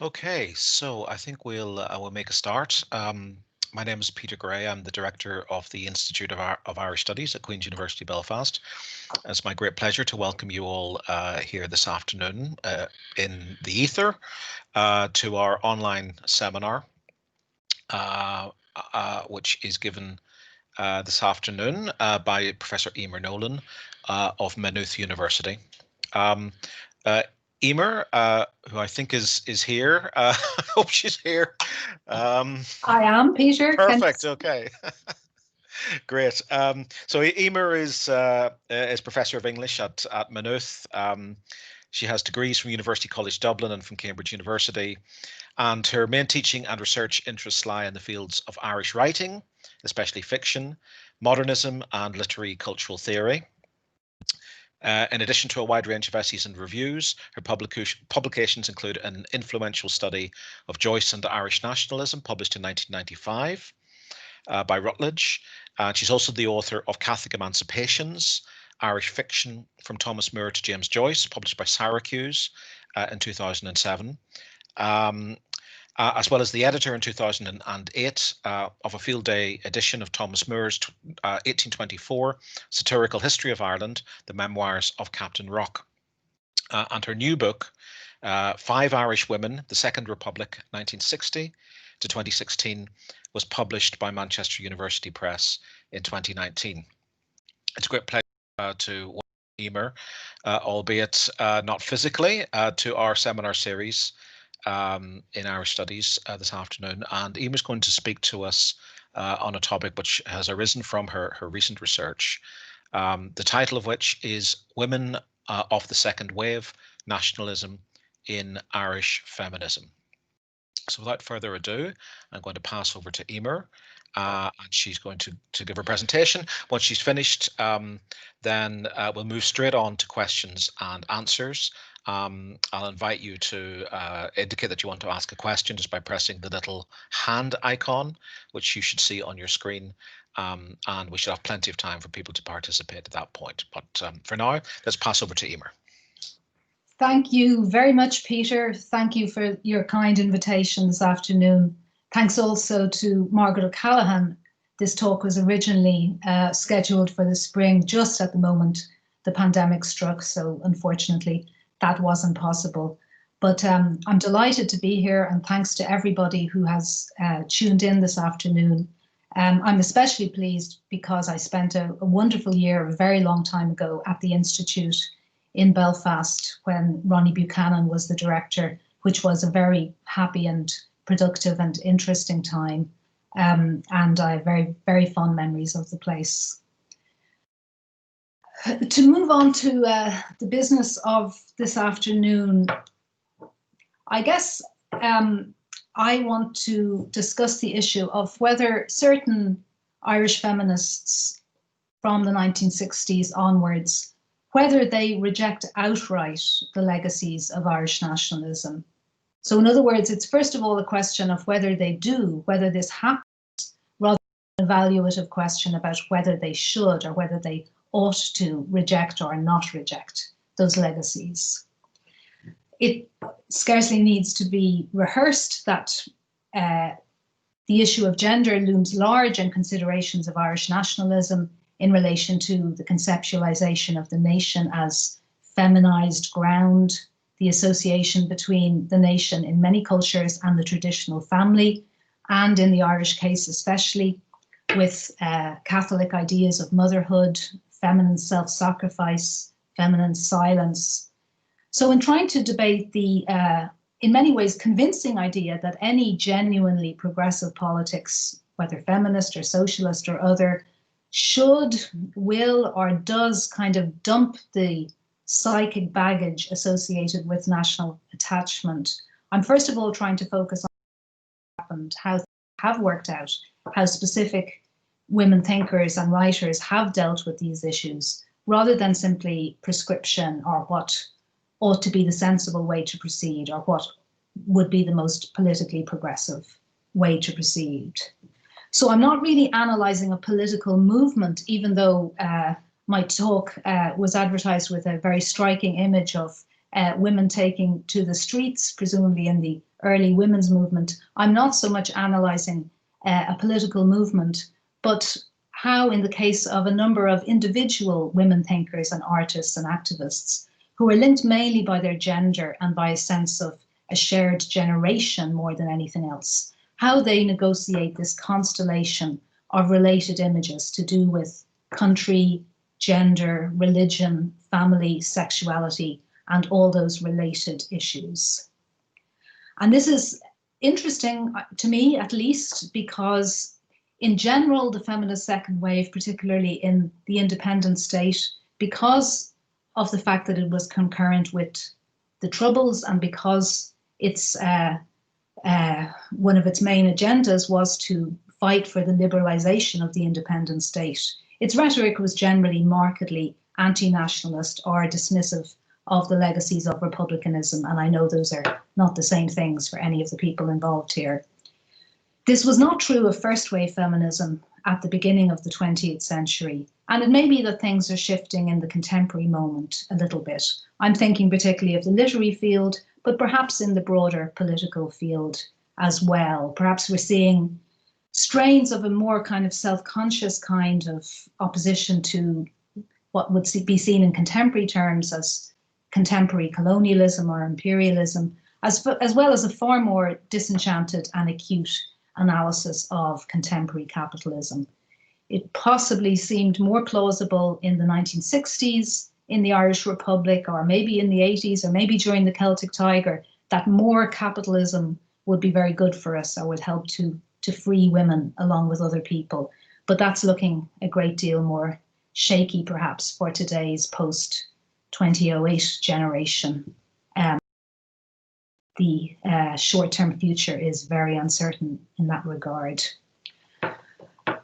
Okay, so I think we'll make a start. My name is Peter Gray. I'm the director of the Institute of Irish Studies at Queen's University Belfast. It's my great pleasure to welcome you all here this afternoon in the ether to our online seminar, uh, which is given this afternoon by Professor Emer Nolan of Maynooth University. Um, uh, Emer, who I think is here. I hope she's here. Um, I am, Peter. Perfect. Okay. Great. So Emer is Professor of English at Maynooth. She has degrees from University College Dublin and from Cambridge University, and her main teaching and research interests lie in the fields of Irish writing, especially fiction, modernism, and literary cultural theory. In addition to a wide range of essays and reviews, her publications include an influential study of Joyce and Irish nationalism, published in 1995 by Routledge. She's also the author of Catholic Emancipations, Irish Fiction from Thomas Moore to James Joyce, published by Syracuse in 2007. As well as the editor in 2008 of a field day edition of Thomas Moore's 1824 Satirical History of Ireland, The Memoirs of Captain Rock. And her new book, Five Irish Women, The Second Republic, 1960 to 2016, was published by Manchester University Press in 2019. It's a great pleasure to welcome Emer, albeit not physically, to our seminar series in Irish Studies this afternoon. And Emer's going to speak to us on a topic which has arisen from her recent research, the title of which is Women of the Second Wave, Nationalism in Irish Feminism. So without further ado, I'm going to pass over to Emer, and she's going to give her presentation. Once she's finished, then we'll move straight on to questions and answers. I'll invite you to indicate that you want to ask a question just by pressing the little hand icon, which you should see on your screen. And we should have plenty of time for people to participate at that point. But for now, let's pass over to Emer. Thank you very much, Peter. Thank you for your kind invitation this afternoon. Thanks also to Margaret O'Callaghan. This talk was originally scheduled for the spring, just at the moment the pandemic struck, so unfortunately that wasn't possible. But I'm delighted to be here, and thanks to everybody who has tuned in this afternoon. I'm especially pleased because I spent a wonderful year, a very long time ago, at the Institute in Belfast when Ronnie Buchanan was the director, which was a very happy and productive and interesting time. And I have very, very fond memories of the place. To move on to the business of this afternoon, I guess I want to discuss the issue of whether certain Irish feminists from the 1960s onwards, whether they reject outright the legacies of Irish nationalism. So in other words, it's first of all a question of whether they do, whether this happens, rather than an evaluative question about whether they should or whether they ought to reject or not reject those legacies. It scarcely needs to be rehearsed that the issue of gender looms large in considerations of Irish nationalism in relation to the conceptualization of the nation as feminized ground, the association between the nation in many cultures and the traditional family, and in the Irish case especially, with Catholic ideas of motherhood, feminine self-sacrifice, feminine silence. So in trying to debate the, in many ways, convincing idea that any genuinely progressive politics, whether feminist or socialist or other, should, will, or does kind of dump the psychic baggage associated with national attachment, I'm first of all trying to focus on what happened, how things have worked out, how specific women thinkers and writers have dealt with these issues, rather than simply prescription or what ought to be the sensible way to proceed or what would be the most politically progressive way to proceed. So I'm not really analysing a political movement, even though my talk was advertised with a very striking image of women taking to the streets, presumably in the early women's movement, I'm not so much analysing a political movement, but how in the case of a number of individual women thinkers and artists and activists who are linked mainly by their gender and by a sense of a shared generation more than anything else, how they negotiate this constellation of related images to do with country, gender, religion, family, sexuality, and all those related issues. And this is interesting to me, at least, because in general, the feminist second wave, particularly in the independent state, because of the fact that it was concurrent with the Troubles and because it's one of its main agendas was to fight for the liberalisation of the independent state, its rhetoric was generally markedly anti-nationalist or dismissive of the legacies of republicanism, and I know those are not the same things for any of the people involved here. This was not true of first-wave feminism at the beginning of the 20th century, and it may be that things are shifting in the contemporary moment a little bit. I'm thinking particularly of the literary field, but perhaps in the broader political field as well. Perhaps we're seeing strains of a more kind of self-conscious kind of opposition to what would be seen in contemporary terms as contemporary colonialism or imperialism, as well as a far more disenchanted and acute analysis of contemporary capitalism. It possibly seemed more plausible in the 1960s, in the Irish Republic, or maybe in the 80s, or maybe during the Celtic Tiger, that more capitalism would be very good for us or would help to free women along with other people. But that's looking a great deal more shaky, perhaps, for today's post-2008 generation. The short-term future is very uncertain in that regard.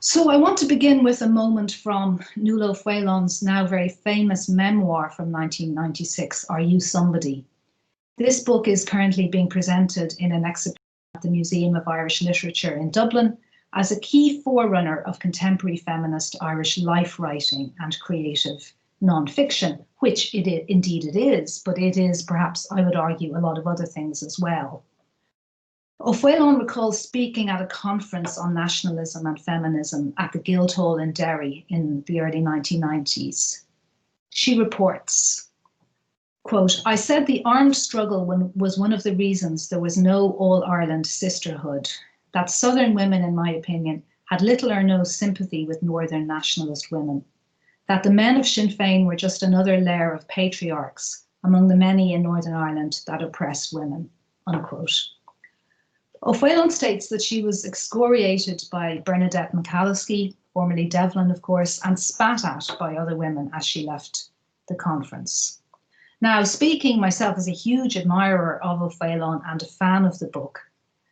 So I want to begin with a moment from Nuala Fhéileán's now very famous memoir from 1996, Are You Somebody? This book is currently being presented in an exhibition at the Museum of Irish Literature in Dublin as a key forerunner of contemporary feminist Irish life writing and creative non-fiction, which indeed it is, but it is perhaps, I would argue, a lot of other things as well. Fhéileán recalls speaking at a conference on nationalism and feminism at the Guildhall in Derry in the early 1990s. She reports, quote, I said the armed struggle was one of the reasons there was no All-Ireland sisterhood, that Southern women, in my opinion, had little or no sympathy with Northern nationalist women, that the men of Sinn Féin were just another layer of patriarchs among the many in Northern Ireland that oppressed women, unquote. Fhéileán states that she was excoriated by Bernadette McCaleskey, formerly Devlin, of course, and spat at by other women as she left the conference. Now, speaking myself as a huge admirer of Fhéileán and a fan of the book,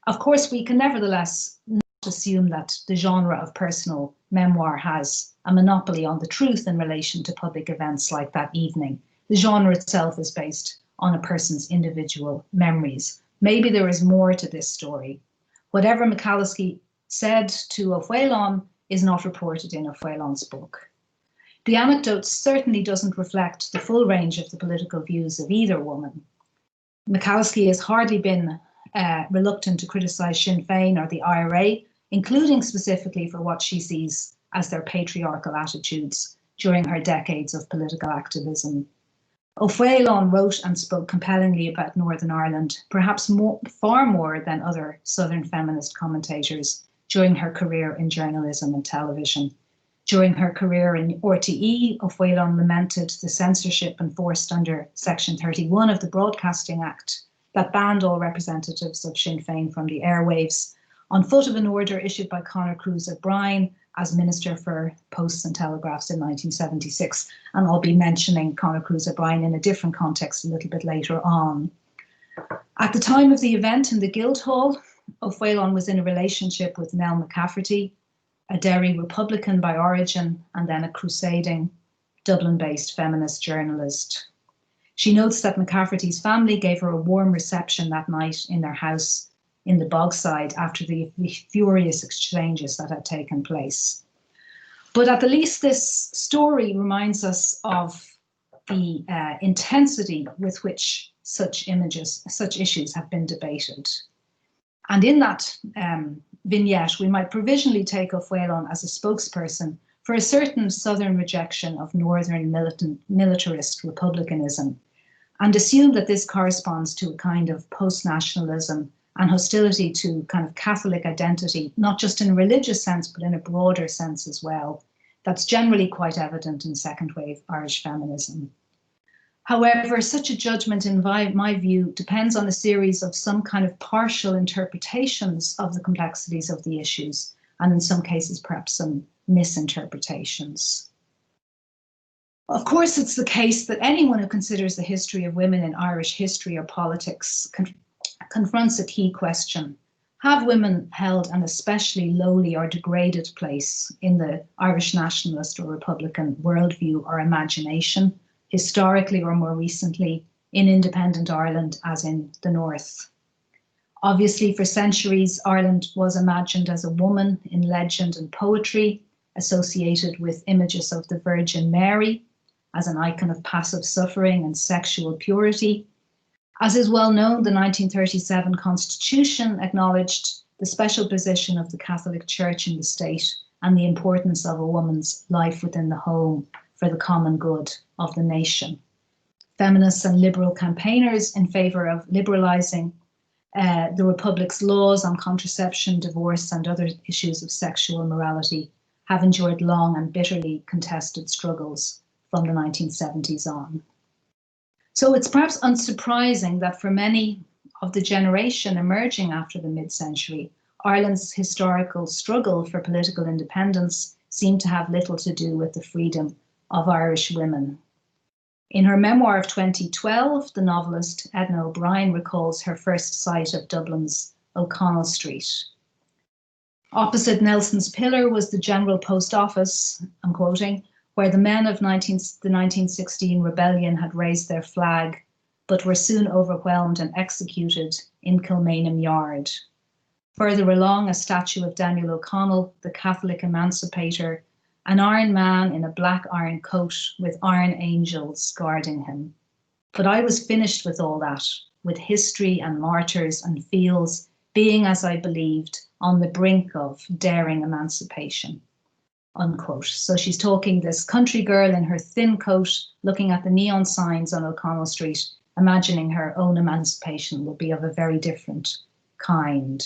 of course, we can nevertheless not assume that the genre of personal memoir has a monopoly on the truth in relation to public events like that evening. The genre itself is based on a person's individual memories. Maybe there is more to this story. Whatever McCaleskey said to Fhéileán is not reported in Fhéileán's book. The anecdote certainly doesn't reflect the full range of the political views of either woman. McCaleskey has hardly been reluctant to criticise Sinn Féin or the IRA, including specifically for what she sees as their patriarchal attitudes during her decades of political activism. Fhéileán wrote and spoke compellingly about Northern Ireland, perhaps far more than other Southern feminist commentators during her career in journalism and television. During her career in RTE, Fhéileán lamented the censorship enforced under Section 31 of the Broadcasting Act that banned all representatives of Sinn Féin from the airwaves, on foot of an order issued by Conor Cruise O'Brien as Minister for Posts and Telegraphs in 1976. And I'll be mentioning Conor Cruise O'Brien in a different context a little bit later on. At the time of the event in the Guildhall, Fhéileán was in a relationship with Nell McCafferty, a Derry Republican by origin, and then a crusading Dublin-based feminist journalist. She notes that McCafferty's family gave her a warm reception that night in their house in the Bogside after the furious exchanges that had taken place. But at the least, this story reminds us of the intensity with which such issues have been debated. And in that vignette, we might provisionally take Ó Fhéileán as a spokesperson for a certain Southern rejection of Northern militarist republicanism, and assume that this corresponds to a kind of post-nationalism and hostility to kind of Catholic identity, not just in a religious sense, but in a broader sense as well. That's generally quite evident in second wave Irish feminism. However, such a judgment, in my view, depends on a series of some kind of partial interpretations of the complexities of the issues, and in some cases, perhaps some misinterpretations. Of course, it's the case that anyone who considers the history of women in Irish history or politics confronts a key question. Have women held an especially lowly or degraded place in the Irish nationalist or Republican worldview or imagination, historically or more recently, in independent Ireland as in the North? Obviously, for centuries, Ireland was imagined as a woman in legend and poetry, associated with images of the Virgin Mary as an icon of passive suffering and sexual purity. As is well known, the 1937 Constitution acknowledged the special position of the Catholic Church in the state and the importance of a woman's life within the home for the common good of the nation. Feminists and liberal campaigners in favour of liberalising the Republic's laws on contraception, divorce and other issues of sexual morality have endured long and bitterly contested struggles from the 1970s on. So it's perhaps unsurprising that for many of the generation emerging after the mid-century, Ireland's historical struggle for political independence seemed to have little to do with the freedom of Irish women. In her memoir of 2012, the novelist Edna O'Brien recalls her first sight of Dublin's O'Connell Street. Opposite Nelson's Pillar was the General Post Office, I'm quoting, where the men of the 1916 rebellion had raised their flag, but were soon overwhelmed and executed in Kilmainham Yard. Further along, a statue of Daniel O'Connell, the Catholic emancipator, an iron man in a black iron coat with iron angels guarding him. But I was finished with all that, with history and martyrs and fields being, as I believed, on the brink of daring emancipation, unquote. So she's talking, this country girl in her thin coat, looking at the neon signs on O'Connell Street, imagining her own emancipation will be of a very different kind.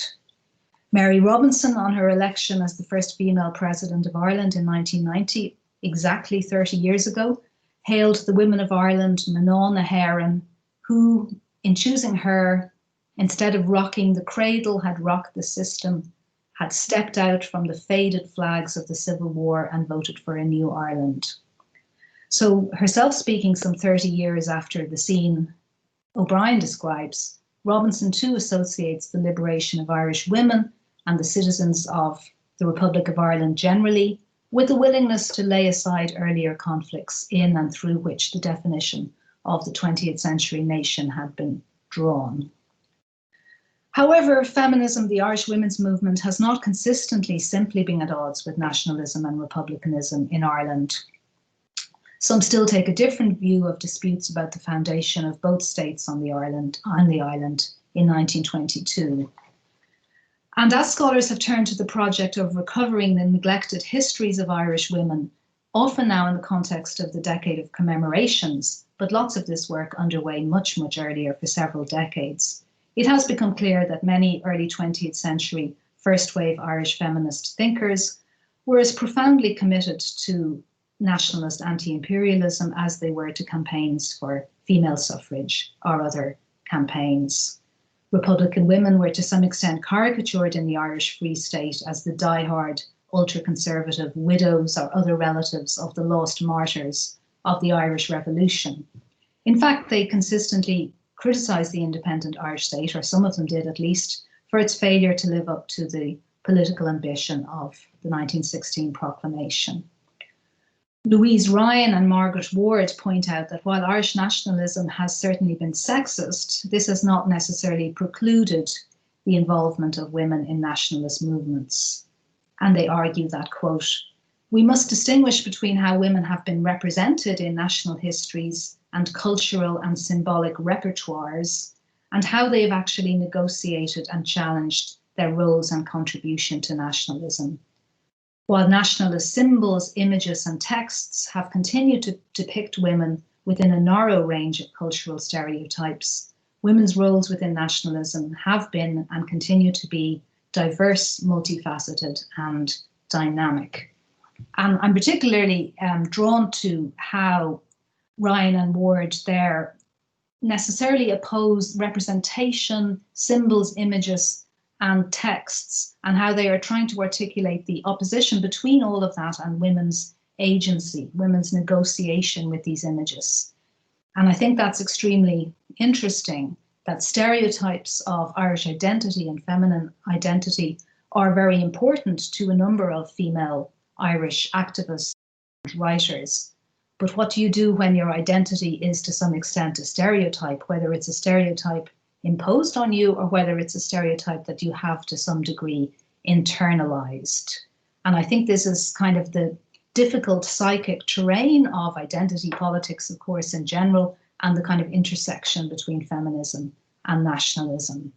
Mary Robinson, on her election as the first female president of Ireland in 1990, exactly 30 years ago, hailed the women of Ireland, Maná na hÉireann, who, in choosing her, instead of rocking the cradle, had rocked the system, had stepped out from the faded flags of the Civil War and voted for a new Ireland. So herself speaking some 30 years after the scene O'Brien describes, Robinson too associates the liberation of Irish women and the citizens of the Republic of Ireland generally with the willingness to lay aside earlier conflicts in and through which the definition of the 20th century nation had been drawn. However, feminism, the Irish women's movement, has not consistently simply been at odds with nationalism and republicanism in Ireland. Some still take a different view of disputes about the foundation of both states on the island in 1922. And as scholars have turned to the project of recovering the neglected histories of Irish women, often now in the context of the decade of commemorations, but lots of this work underway much, much earlier for several decades, it has become clear that many early 20th century first wave Irish feminist thinkers were as profoundly committed to nationalist anti-imperialism as they were to campaigns for female suffrage or other campaigns. Republican women were to some extent caricatured in the Irish Free State as the die-hard, ultra-conservative widows or other relatives of the lost martyrs of the Irish Revolution. In fact, they consistently criticised the independent Irish state, or some of them did at least, for its failure to live up to the political ambition of the 1916 proclamation. Louise Ryan and Margaret Ward point out that while Irish nationalism has certainly been sexist, this has not necessarily precluded the involvement of women in nationalist movements. And they argue that, quote, "We must distinguish between how women have been represented in national histories and cultural and symbolic repertoires, and how they have actually negotiated and challenged their roles and contribution to nationalism. While nationalist symbols, images and texts have continued to depict women within a narrow range of cultural stereotypes, women's roles within nationalism have been and continue to be diverse, multifaceted and dynamic. And I'm particularly drawn to how Ryan and Ward there necessarily oppose representation, symbols, images and texts, and how they are trying to articulate the opposition between all of that and women's agency, women's negotiation with these images. And I think that's extremely interesting, that stereotypes of Irish identity and feminine identity are very important to a number of female Irish activists and writers. But what do you do when your identity is to some extent a stereotype, whether it's a stereotype imposed on you or whether it's a stereotype that you have to some degree internalized? And I think this is kind of the difficult psychic terrain of identity politics, of course, in general, and the kind of intersection between feminism and nationalism.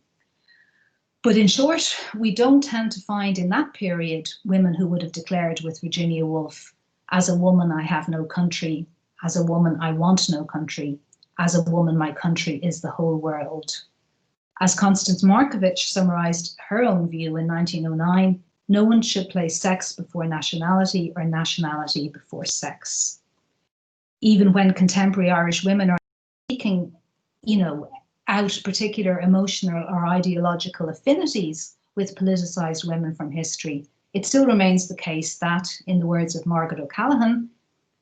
But in short, we don't tend to find in that period women who would have declared with Virginia Woolf, as a woman I have no country, as a woman I want no country, as a woman my country is the whole world. As Constance Markovich summarised her own view in 1909, no one should place sex before nationality or nationality before sex. Even when contemporary Irish women are seeking, out particular emotional or ideological affinities with politicised women from history, it still remains the case that, in the words of Margaret O'Callaghan,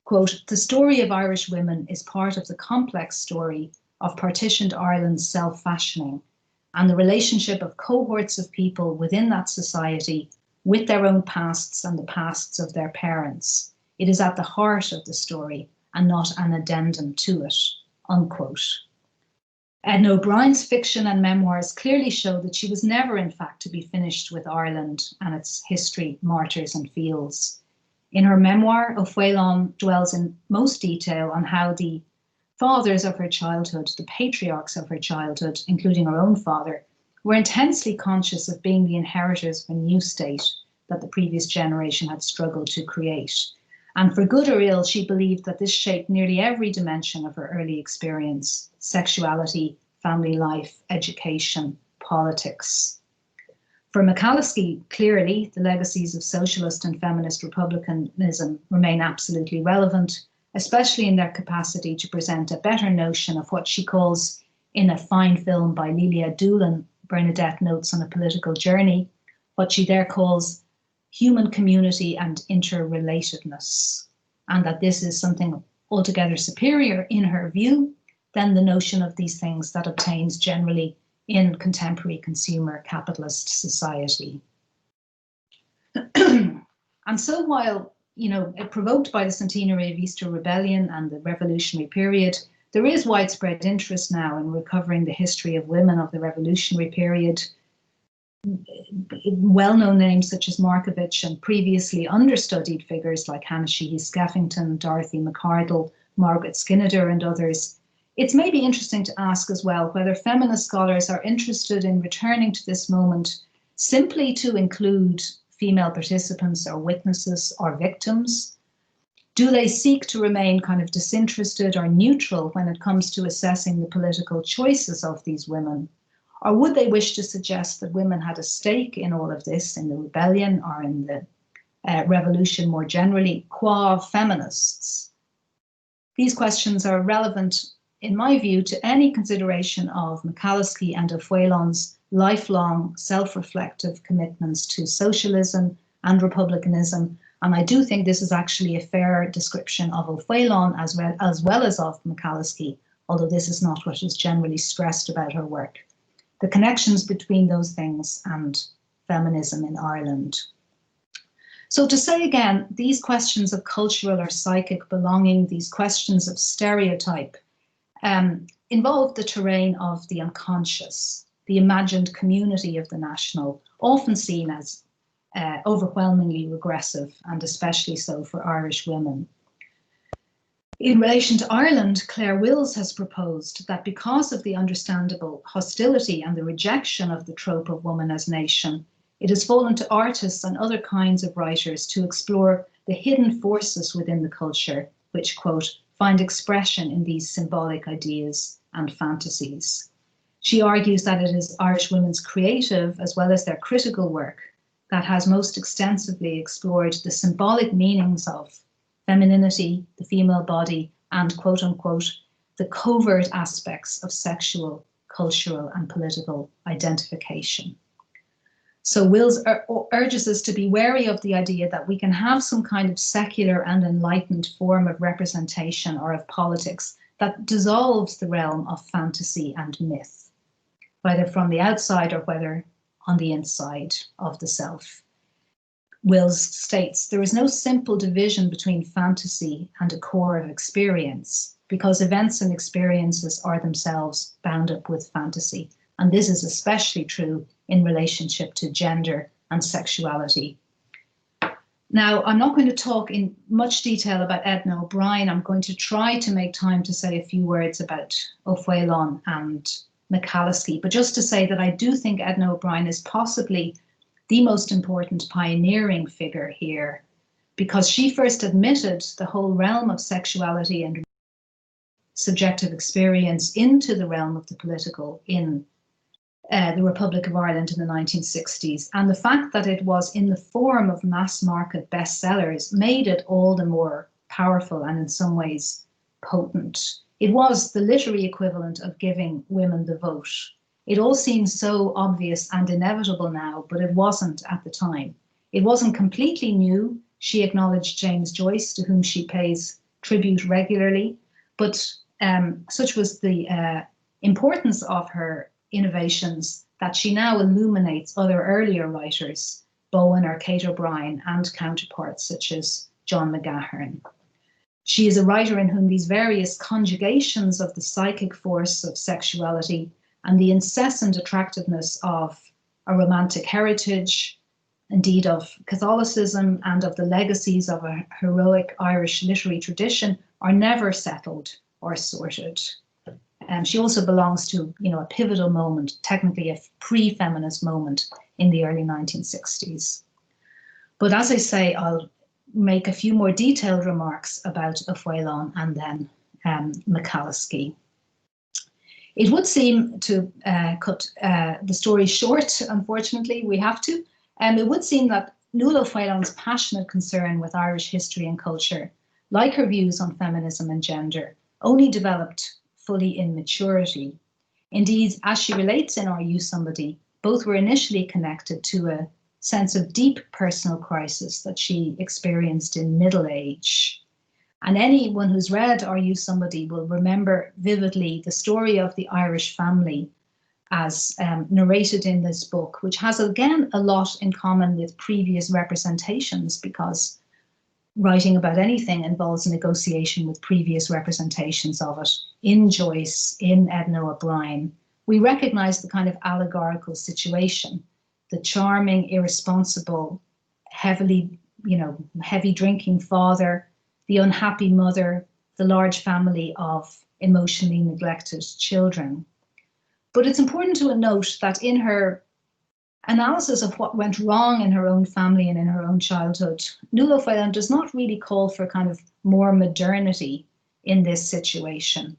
quote, "The story of Irish women is part of the complex story of partitioned Ireland's self-fashioning and the relationship of cohorts of people within that society with their own pasts and the pasts of their parents. It is at the heart of the story and not an addendum to it," unquote. Edna O'Brien's fiction and memoirs clearly show that she was never, in fact, to be finished with Ireland and its history, martyrs and fields. In her memoir, O'Phelan dwells in most detail on how the fathers of her childhood, the patriarchs of her childhood, including her own father, were intensely conscious of being the inheritors of a new state that the previous generation had struggled to create. And for good or ill, she believed that this shaped nearly every dimension of her early experience: sexuality, family life, education, politics. For McCalliskey, clearly, the legacies of socialist and feminist republicanism remain absolutely relevant, especially in their capacity to present a better notion of what she calls, in a fine film by Lelia Doolan, Bernadette Notes on a Political Journey, what she there calls human community and interrelatedness, and that this is something altogether superior, in her view, than the notion of these things that obtains generally in contemporary consumer capitalist society. And so while, provoked by the centenary of Easter Rebellion and the revolutionary period, there is widespread interest now in recovering the history of women of the revolutionary period. Well-known names such as Markovich and previously understudied figures like Hannah Sheehy Skeffington, Dorothy McCardle, Margaret Skinnader and others. It's maybe interesting to ask as well whether feminist scholars are interested in returning to this moment simply to include female participants or witnesses or victims. Do they seek to remain kind of disinterested or neutral when it comes to assessing the political choices of these women? Or would they wish to suggest that women had a stake in all of this, in the rebellion or in the revolution more generally, qua feminists? These questions are relevant, in my view, to any consideration of McCalliskey and O'Phelan's lifelong self-reflective commitments to socialism and republicanism. And I do think this is actually a fair description of O'Phelan as well as of McCalliskey, although this is not what is generally stressed about her work. The connections between those things and feminism in Ireland. So to say again, these questions of cultural or psychic belonging, these questions of stereotype, involve the terrain of the unconscious, the imagined community of the national, often seen as overwhelmingly regressive, and especially so for Irish women. In relation to Ireland, Claire Wills has proposed that because of the understandable hostility and the rejection of the trope of woman as nation, it has fallen to artists and other kinds of writers to explore the hidden forces within the culture, which, quote, find expression in these symbolic ideas and fantasies. She argues that it is Irish women's creative as well as their critical work that has most extensively explored the symbolic meanings of femininity, the female body, and, quote unquote, the covert aspects of sexual, cultural, and political identification. So Wills urges us to be wary of the idea that we can have some kind of secular and enlightened form of representation or of politics that dissolves the realm of fantasy and myth, whether from the outside or whether on the inside of the self. Wills states, there is no simple division between fantasy and a core of experience, because events and experiences are themselves bound up with fantasy. And this is especially true in relationship to gender and sexuality. Now, I'm not going to talk in much detail about Edna O'Brien. I'm going to try to make time to say a few words about O'Faolain and McCallasky, but just to say that I do think Edna O'Brien is possibly the most important pioneering figure here, because she first admitted the whole realm of sexuality and subjective experience into the realm of the political in the Republic of Ireland in the 1960s. And the fact that it was in the form of mass market bestsellers made it all the more powerful and in some ways potent. It was the literary equivalent of giving women the vote. It all seems so obvious and inevitable now, but it wasn't at the time. It wasn't completely new. She acknowledged James Joyce, to whom she pays tribute regularly, but such was the importance of her innovations that she now illuminates other earlier writers, Bowen or Kate O'Brien, and counterparts such as John McGahern. She is a writer in whom these various conjugations of the psychic force of sexuality and the incessant attractiveness of a romantic heritage, indeed of Catholicism and of the legacies of a heroic Irish literary tradition, are never settled or sorted. She also belongs to, a pivotal moment, technically a pre-feminist moment in the early 1960s. But as I say, I'll make a few more detailed remarks about O'Faolain and then McCallasky. It would seem to cut the story short, unfortunately, we have to. It would seem that Nuala O'Faolain's passionate concern with Irish history and culture, like her views on feminism and gender, only developed fully in maturity. Indeed, as she relates in Are You Somebody, both were initially connected to a sense of deep personal crisis that she experienced in middle age. And anyone who's read Are You Somebody will remember vividly the story of the Irish family as narrated in this book, which has again a lot in common with previous representations, because writing about anything involves a negotiation with previous representations of it. In Joyce, in Edna O'Brien, we recognize the kind of allegorical situation, the charming, irresponsible, heavy drinking father, the unhappy mother, the large family of emotionally neglected children. But it's important to note that in her analysis of what went wrong in her own family and in her own childhood, Nuala O'Faolain does not really call for kind of more modernity in this situation.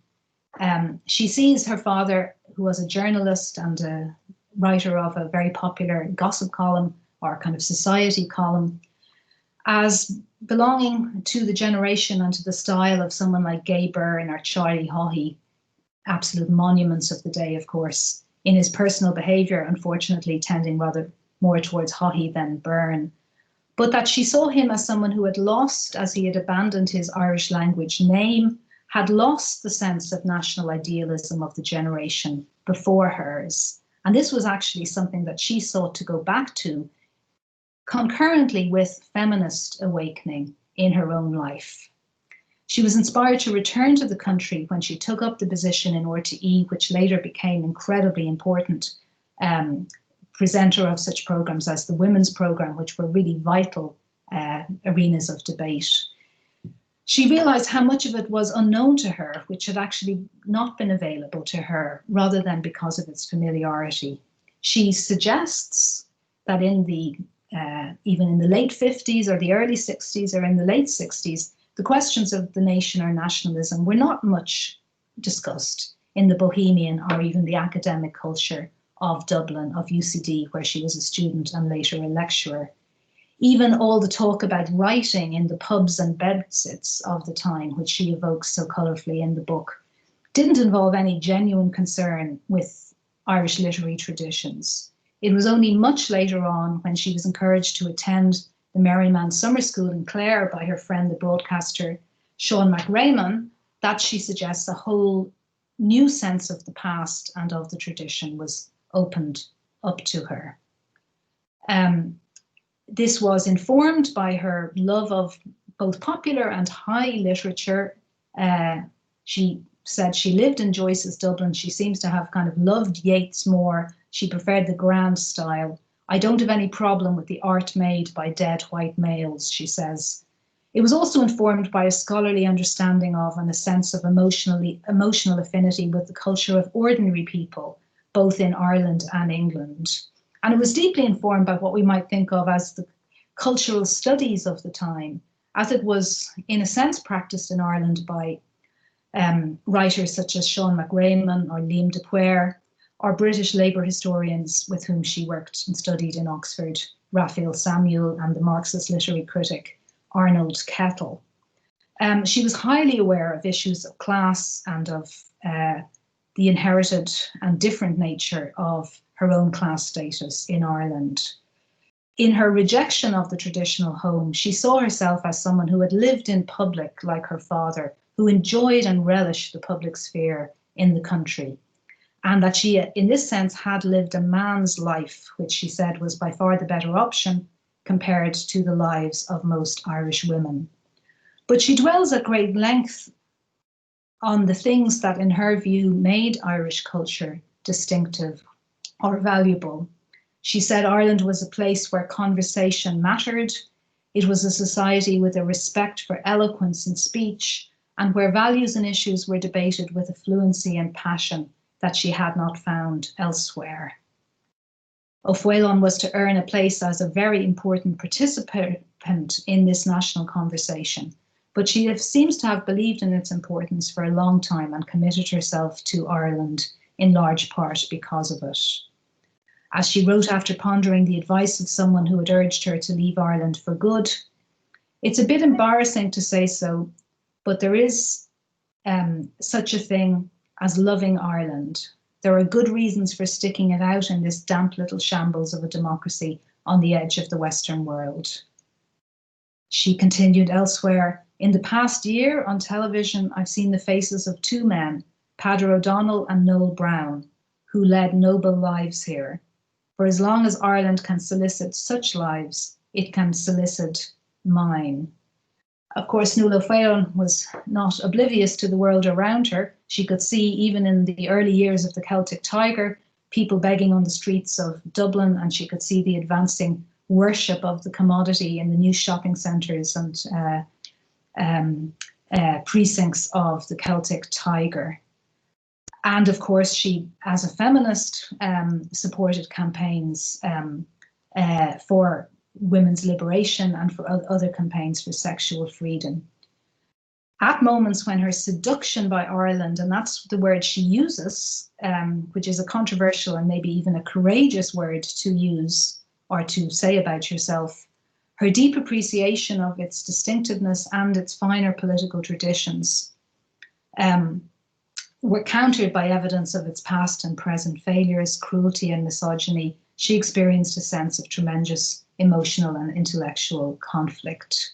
She sees her father, who was a journalist and a writer of a very popular gossip column or kind of society column, as belonging to the generation and to the style of someone like Gay Byrne or Charlie Haughey, absolute monuments of the day, of course, in his personal behaviour, unfortunately tending rather more towards Haughey than Byrne, but that she saw him as someone who had lost, as he had abandoned his Irish language name, had lost the sense of national idealism of the generation before hers. And this was actually something that she sought to go back to concurrently with feminist awakening in her own life. She was inspired to return to the country when she took up the position in RTE, which later became incredibly important presenter of such programs as the Women's Programme, which were really vital arenas of debate. She realized how much of it was unknown to her, which had actually not been available to her, rather than because of its familiarity. She suggests that in the even in the late 50s or the early 60s or in the late 60s, the questions of the nation or nationalism were not much discussed in the bohemian or even the academic culture of Dublin, of UCD, where she was a student and later a lecturer. Even all the talk about writing in the pubs and bedsits of the time, which she evokes so colourfully in the book, didn't involve any genuine concern with Irish literary traditions. It was only much later on, when she was encouraged to attend the Merryman Summer School in Clare by her friend, the broadcaster Sean McRaman, that she suggests a whole new sense of the past and of the tradition was opened up to her. This was informed by her love of both popular and high literature. She said she lived in Joyce's Dublin. She seems to have kind of loved Yeats more. She preferred the grand style. I don't have any problem with the art made by dead white males, she says. It was also informed by a scholarly understanding of and a sense of emotional affinity with the culture of ordinary people, both in Ireland and England. And it was deeply informed by what we might think of as the cultural studies of the time, as it was, in a sense, practiced in Ireland by writers such as Sean McRaman or Liam de Puer, or British Labour historians with whom she worked and studied in Oxford, Raphael Samuel and the Marxist literary critic Arnold Kettle. She was highly aware of issues of class and of the inherited and different nature of her own class status in Ireland. In her rejection of the traditional home, she saw herself as someone who had lived in public like her father, who enjoyed and relished the public sphere in the country, and that she, in this sense, had lived a man's life, which she said was by far the better option compared to the lives of most Irish women. But she dwells at great length on the things that, in her view, made Irish culture distinctive or valuable. She said Ireland was a place where conversation mattered. It was a society with a respect for eloquence and speech, and where values and issues were debated with a fluency and passion that she had not found elsewhere. O'Faolain was to earn a place as a very important participant in this national conversation, but she seems to have believed in its importance for a long time and committed herself to Ireland in large part because of it. As she wrote after pondering the advice of someone who had urged her to leave Ireland for good, it's a bit embarrassing to say so, but there is such a thing as loving Ireland. There are good reasons for sticking it out in this damp little shambles of a democracy on the edge of the Western world. She continued elsewhere, in the past year on television, I've seen the faces of two men, Padder O'Donnell and Noel Brown, who led noble lives here. For as long as Ireland can solicit such lives, it can solicit mine. Of course, Nuala O'Faolain was not oblivious to the world around her. She could see, even in the early years of the Celtic Tiger, people begging on the streets of Dublin, and she could see the advancing worship of the commodity in the new shopping centres and precincts of the Celtic Tiger. And of course, she, as a feminist, supported campaigns for women's liberation and for other campaigns for sexual freedom. At moments when her seduction by Ireland, and that's the word she uses, which is a controversial and maybe even a courageous word to use or to say about yourself, her deep appreciation of its distinctiveness and its finer political traditions were countered by evidence of its past and present failures, cruelty and misogyny. She experienced a sense of tremendous emotional and intellectual conflict.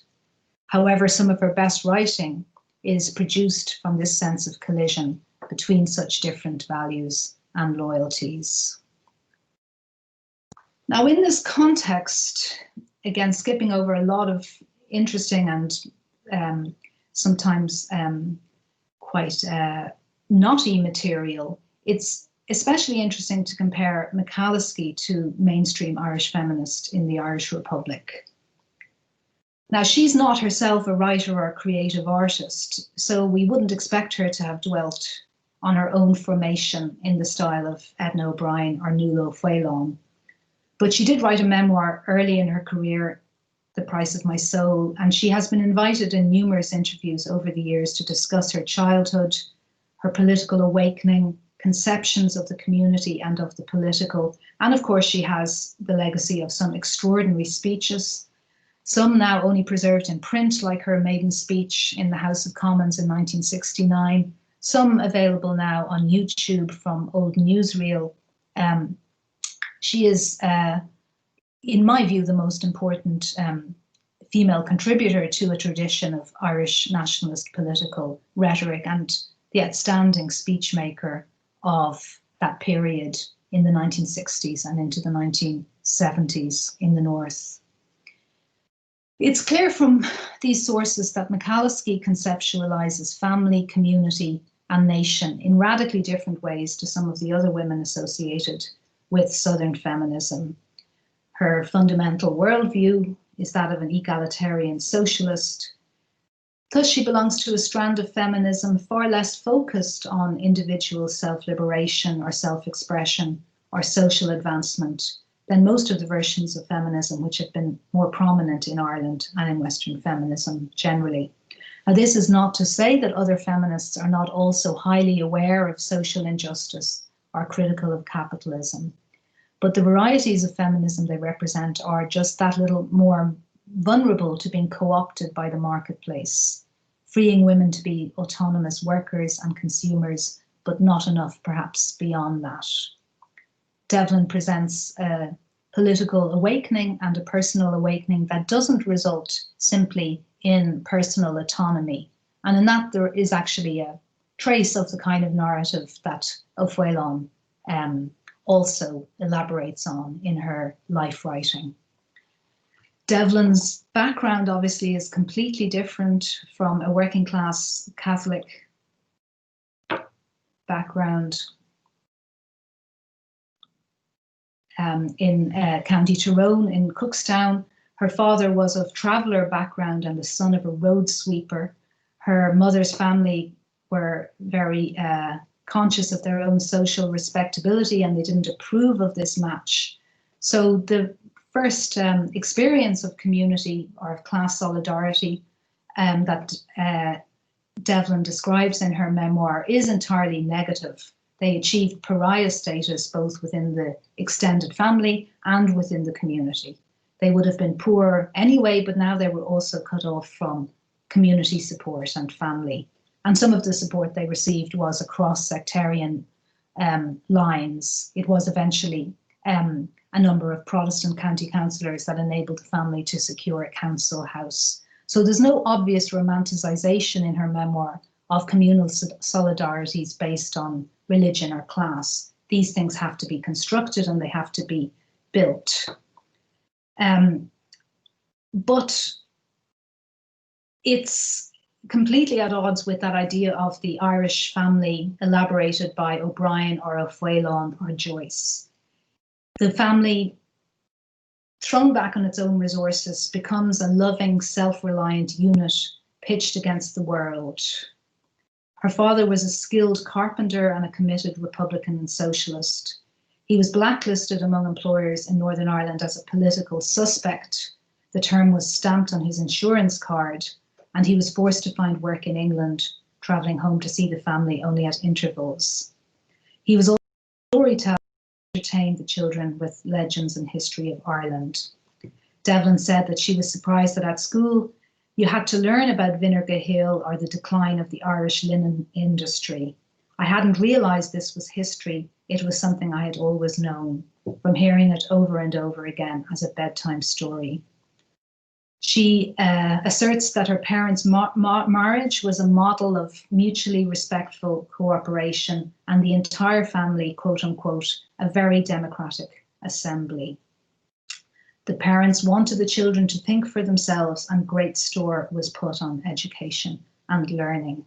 However, some of her best writing is produced from this sense of collision between such different values and loyalties. Now, in this context, again, skipping over a lot of interesting and sometimes quite knotty material, it's especially interesting to compare McCalliskey to mainstream Irish feminist in the Irish Republic. Now, she's not herself a writer or a creative artist, so we wouldn't expect her to have dwelt on her own formation in the style of Edna O'Brien or Nuala Fhéileán. But she did write a memoir early in her career, The Price of My Soul, and she has been invited in numerous interviews over the years to discuss her childhood, her political awakening, conceptions of the community and of the political. And of course, she has the legacy of some extraordinary speeches, some now only preserved in print, like her maiden speech in the House of Commons in 1969, some available now on YouTube from old newsreel. She is, in my view, the most important female contributor to a tradition of Irish nationalist political rhetoric and the outstanding speechmaker of that period in the 1960s and into the 1970s in the North. It's clear from these sources that McCalliskey conceptualizes family, community, and nation in radically different ways to some of the other women associated with Southern feminism. Her fundamental worldview is that of an egalitarian socialist. Thus, she belongs to a strand of feminism far less focused on individual self-liberation or self-expression or social advancement than most of the versions of feminism which have been more prominent in Ireland and in Western feminism generally. Now, this is not to say that other feminists are not also highly aware of social injustice or critical of capitalism, but the varieties of feminism they represent are just that little more vulnerable to being co-opted by the marketplace, freeing women to be autonomous workers and consumers, but not enough perhaps beyond that. Devlin presents a political awakening and a personal awakening that doesn't result simply in personal autonomy. And in that there is actually a trace of the kind of narrative that O'Fhéileán also elaborates on in her life writing. Devlin's background obviously is completely different from a working class Catholic background in County Tyrone in Cookstown. Her father was of traveller background and the son of a road sweeper. Her mother's family were very conscious of their own social respectability and they didn't approve of this match. So the first experience of community or of class solidarity that Devlin describes in her memoir is entirely negative. They achieved pariah status both within the extended family and within the community. They would have been poor anyway, but now they were also cut off from community support and family. And some of the support they received was across sectarian lines. It was eventually a number of Protestant county councillors that enabled the family to secure a council house. So there's no obvious romanticisation in her memoir of communal solidarities based on religion or class. These things have to be constructed and they have to be built. But it's completely at odds with that idea of the Irish family elaborated by O'Brien or O'Fhéileán or Joyce. The family, thrown back on its own resources, becomes a loving, self-reliant unit pitched against the world. Her father was a skilled carpenter and a committed Republican and socialist. He was blacklisted among employers in Northern Ireland as a political suspect. The term was stamped on his insurance card, and he was forced to find work in England, travelling home to see the family only at intervals. He was also a storyteller who entertained the children with legends and history of Ireland. Devlin said that she was surprised that at school you had to learn about Vinegar Hill or the decline of the Irish linen industry. I hadn't realised this was history. It was something I had always known, from hearing it over and over again as a bedtime story. She asserts that her parents' marriage was a model of mutually respectful cooperation and the entire family, quote unquote, a very democratic assembly. The parents wanted the children to think for themselves and great store was put on education and learning.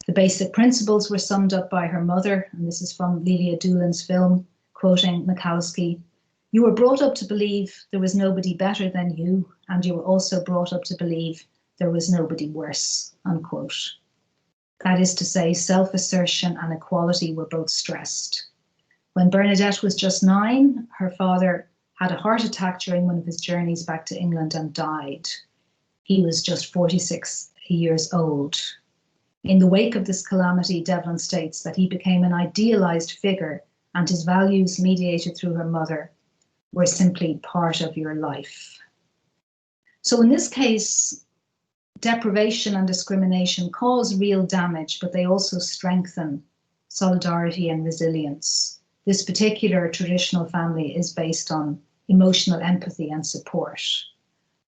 The basic principles were summed up by her mother, and this is from Lelia Doolan's film, quoting McCalliskey. You were brought up to believe there was nobody better than you, and you were also brought up to believe there was nobody worse, unquote. That is to say, self-assertion and equality were both stressed. When Bernadette was just 9, her father had a heart attack during one of his journeys back to England and died. He was just 46 years old. In the wake of this calamity, Devlin states that he became an idealized figure and his values, mediated through her mother, were simply part of your life. So in this case, deprivation and discrimination cause real damage, but they also strengthen solidarity and resilience. This particular traditional family is based on emotional empathy and support.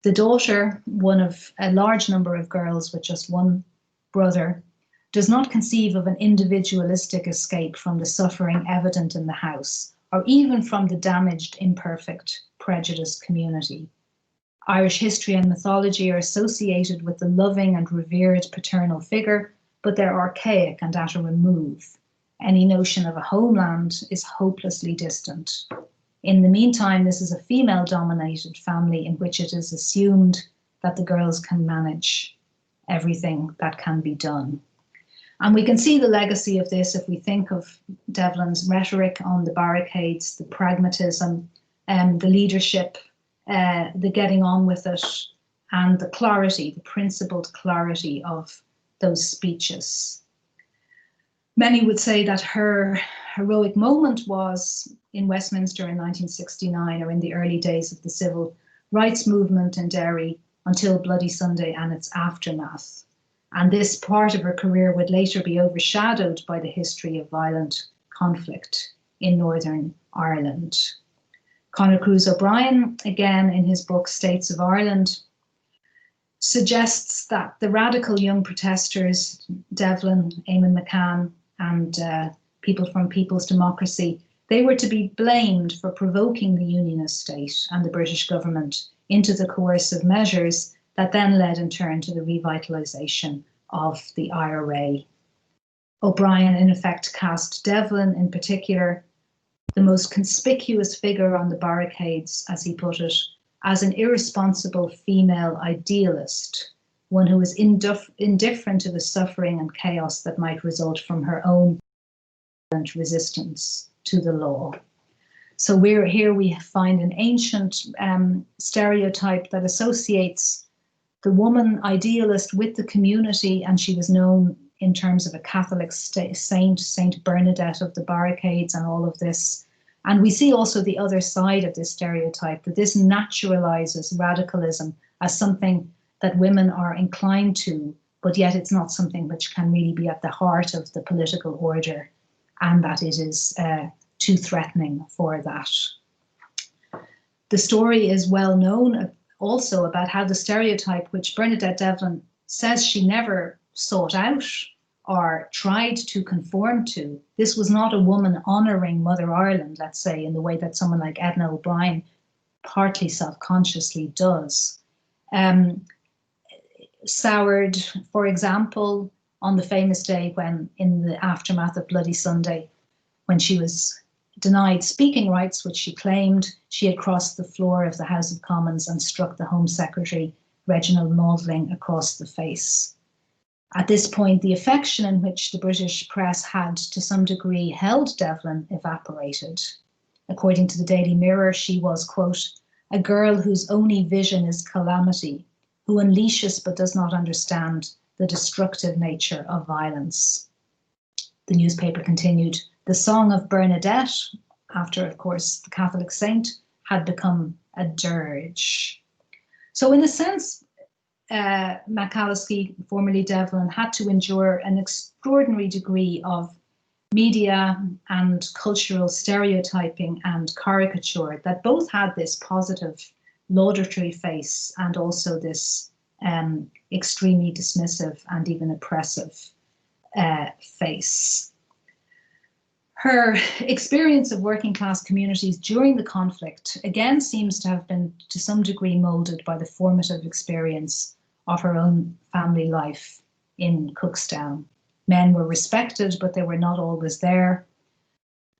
The daughter, one of a large number of girls with just one brother, does not conceive of an individualistic escape from the suffering evident in the house, or even from the damaged, imperfect, prejudiced community. Irish history and mythology are associated with the loving and revered paternal figure, but they're archaic and at a remove. Any notion of a homeland is hopelessly distant. In the meantime, this is a female-dominated family in which it is assumed that the girls can manage everything that can be done. And we can see the legacy of this if we think of Devlin's rhetoric on the barricades, the pragmatism, the leadership, the getting on with it, and the clarity, the principled clarity of those speeches. Many would say that her heroic moment was in Westminster in 1969, or in the early days of the civil rights movement in Derry until Bloody Sunday and its aftermath. And this part of her career would later be overshadowed by the history of violent conflict in Northern Ireland. Conor Cruise O'Brien, again in his book States of Ireland, suggests that the radical young protesters, Devlin, Eamon McCann, and people from People's Democracy, they were to be blamed for provoking the Unionist state and the British government into the coercive measures that then led in turn to the revitalisation of the IRA. O'Brien, in effect, cast Devlin in particular, the most conspicuous figure on the barricades, as he put it, as an irresponsible female idealist, one who was indifferent to the suffering and chaos that might result from her own resistance to the law. So we find an ancient stereotype that associates the woman idealist with the community, and she was known in terms of a Catholic saint, Saint Bernadette of the barricades and all of this. And we see also the other side of this stereotype, that this naturalizes radicalism as something that women are inclined to, but yet it's not something which can really be at the heart of the political order, and that it is too threatening for that. The story is well known also about how the stereotype, which Bernadette Devlin says she never sought out or tried to conform to, this was not a woman honouring Mother Ireland, let's say, in the way that someone like Edna O'Brien partly self-consciously does. Soured, for example, on the famous day when, in the aftermath of Bloody Sunday, when she was denied speaking rights, which she claimed, she had crossed the floor of the House of Commons and struck the Home Secretary, Reginald Maudling, across the face. At this point, the affection in which the British press had, to some degree, held Devlin evaporated. According to the Daily Mirror, she was, quote, a girl whose only vision is calamity, who unleashes but does not understand the destructive nature of violence. The newspaper continued, the song of Bernadette, after, of course, the Catholic saint, had become a dirge. So in a sense, McAlliskey, formerly Devlin, had to endure an extraordinary degree of media and cultural stereotyping and caricature that both had this positive laudatory face and also this extremely dismissive and even oppressive face. Her experience of working class communities during the conflict again seems to have been to some degree moulded by the formative experience of her own family life in Cookstown. Men were respected, but they were not always there.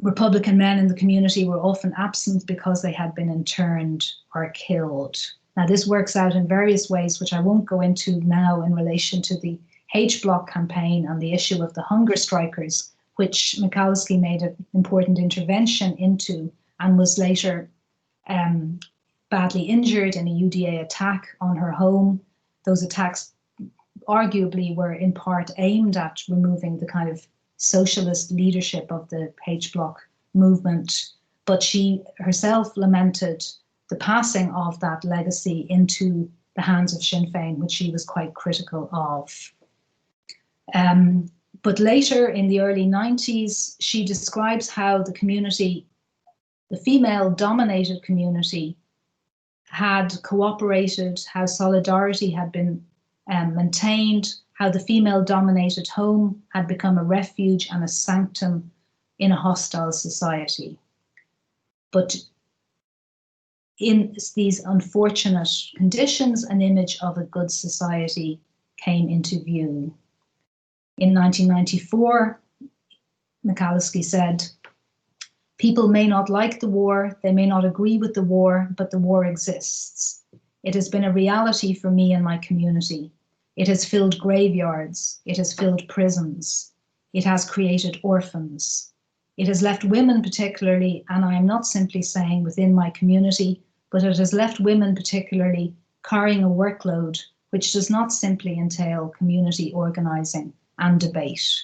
Republican men in the community were often absent because they had been interned or killed. Now, this works out in various ways, which I won't go into now in relation to the H Block campaign and the issue of the hunger strikers, which Mikulski made an important intervention into and was later badly injured in a UDA attack on her home. Those attacks arguably were in part aimed at removing the kind of socialist leadership of the H Block movement, but she herself lamented the passing of that legacy into the hands of Sinn Féin, which she was quite critical of. But later in the early 90s, she describes how the community, the female-dominated community, had cooperated, how solidarity had been maintained, how the female-dominated home had become a refuge and a sanctum in a hostile society. But in these unfortunate conditions, an image of a good society came into view. In 1994, Mikulski said, "People may not like the war, they may not agree with the war, but the war exists. It has been a reality for me and my community. It has filled graveyards, it has filled prisons, it has created orphans. It has left women particularly, and I am not simply saying within my community, but it has left women particularly carrying a workload which does not simply entail community organising and debate.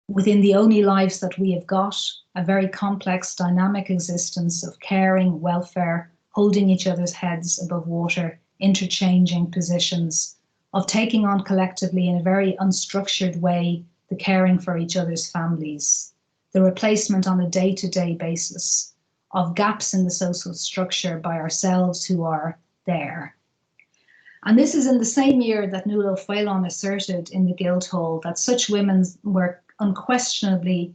Within the only lives that we have got, a very complex dynamic existence of caring, welfare, holding each other's heads above water, interchanging positions, of taking on collectively in a very unstructured way the caring for each other's families, the replacement on a day-to-day basis of gaps in the social structure by ourselves who are there." And this is in the same year that Nuala Fhéileán asserted in the Guildhall that such women were unquestioningly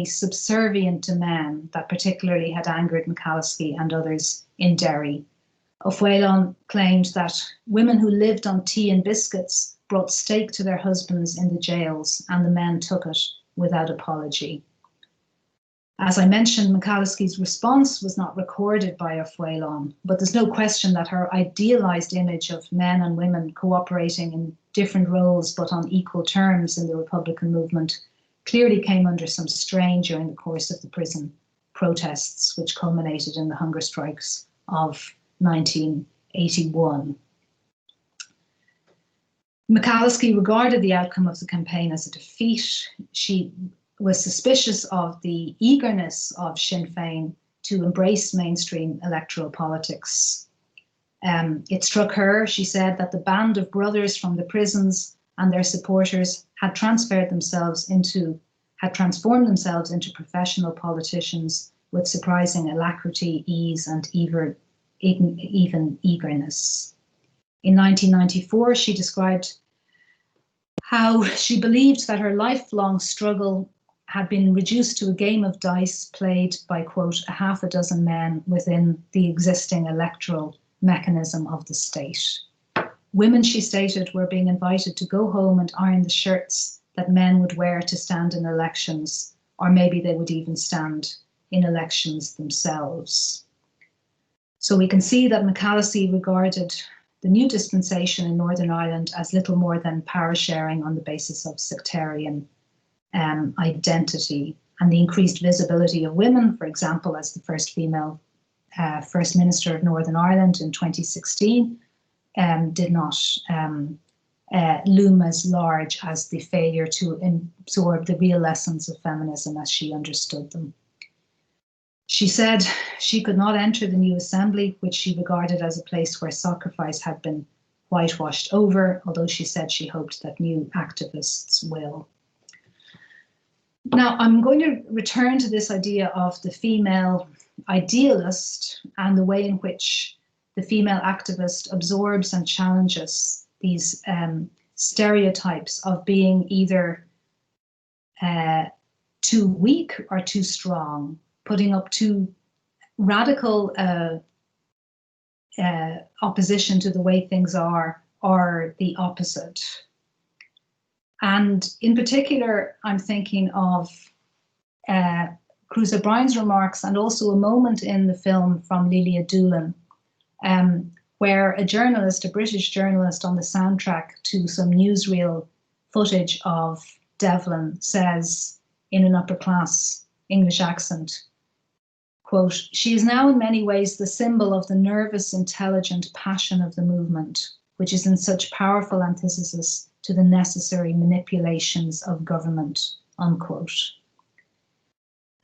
subservient to men, that particularly had angered Mikulski and others in Derry. Fhéileán claimed that women who lived on tea and biscuits brought steak to their husbands in the jails, and the men took it without apology. As I mentioned, Mikulski's response was not recorded by Fhéileán, but there's no question that her idealised image of men and women cooperating in different roles but on equal terms in the Republican movement clearly came under some strain during the course of the prison protests, which culminated in the hunger strikes of 1981. Mikulski regarded the outcome of the campaign as a defeat. She was suspicious of the eagerness of Sinn Féin to embrace mainstream electoral politics. It struck her, she said, that the band of brothers from the prisons and their supporters had transformed themselves into professional politicians with surprising alacrity, ease, and even eagerness. In 1994, she described how she believed that her lifelong struggle had been reduced to a game of dice played by, quote, a half a dozen men within the existing electoral mechanism of the state. Women, she stated, were being invited to go home and iron the shirts that men would wear to stand in elections, or maybe they would even stand in elections themselves. So we can see that Mikulski regarded the new dispensation in Northern Ireland as little more than power sharing on the basis of sectarian identity, and the increased visibility of women, for example, as the first female First Minister of Northern Ireland in 2016, did not loom as large as the failure to absorb the real lessons of feminism as she understood them. She said she could not enter the new assembly, which she regarded as a place where sacrifice had been whitewashed over, although she said she hoped that new activists will. Now, I'm going to return to this idea of the female idealist and the way in which the female activist absorbs and challenges these stereotypes of being either too weak or too strong, putting up too radical opposition to the way things are, or the opposite. And in particular, I'm thinking of Cruz O'Brien's remarks, and also a moment in the film from Lelia Doolan, where a journalist, a British journalist, on the soundtrack to some newsreel footage of Devlin says in an upper class English accent, quote, "She is now in many ways the symbol of the nervous, intelligent passion of the movement, which is in such powerful antithesis to the necessary manipulations of government," unquote.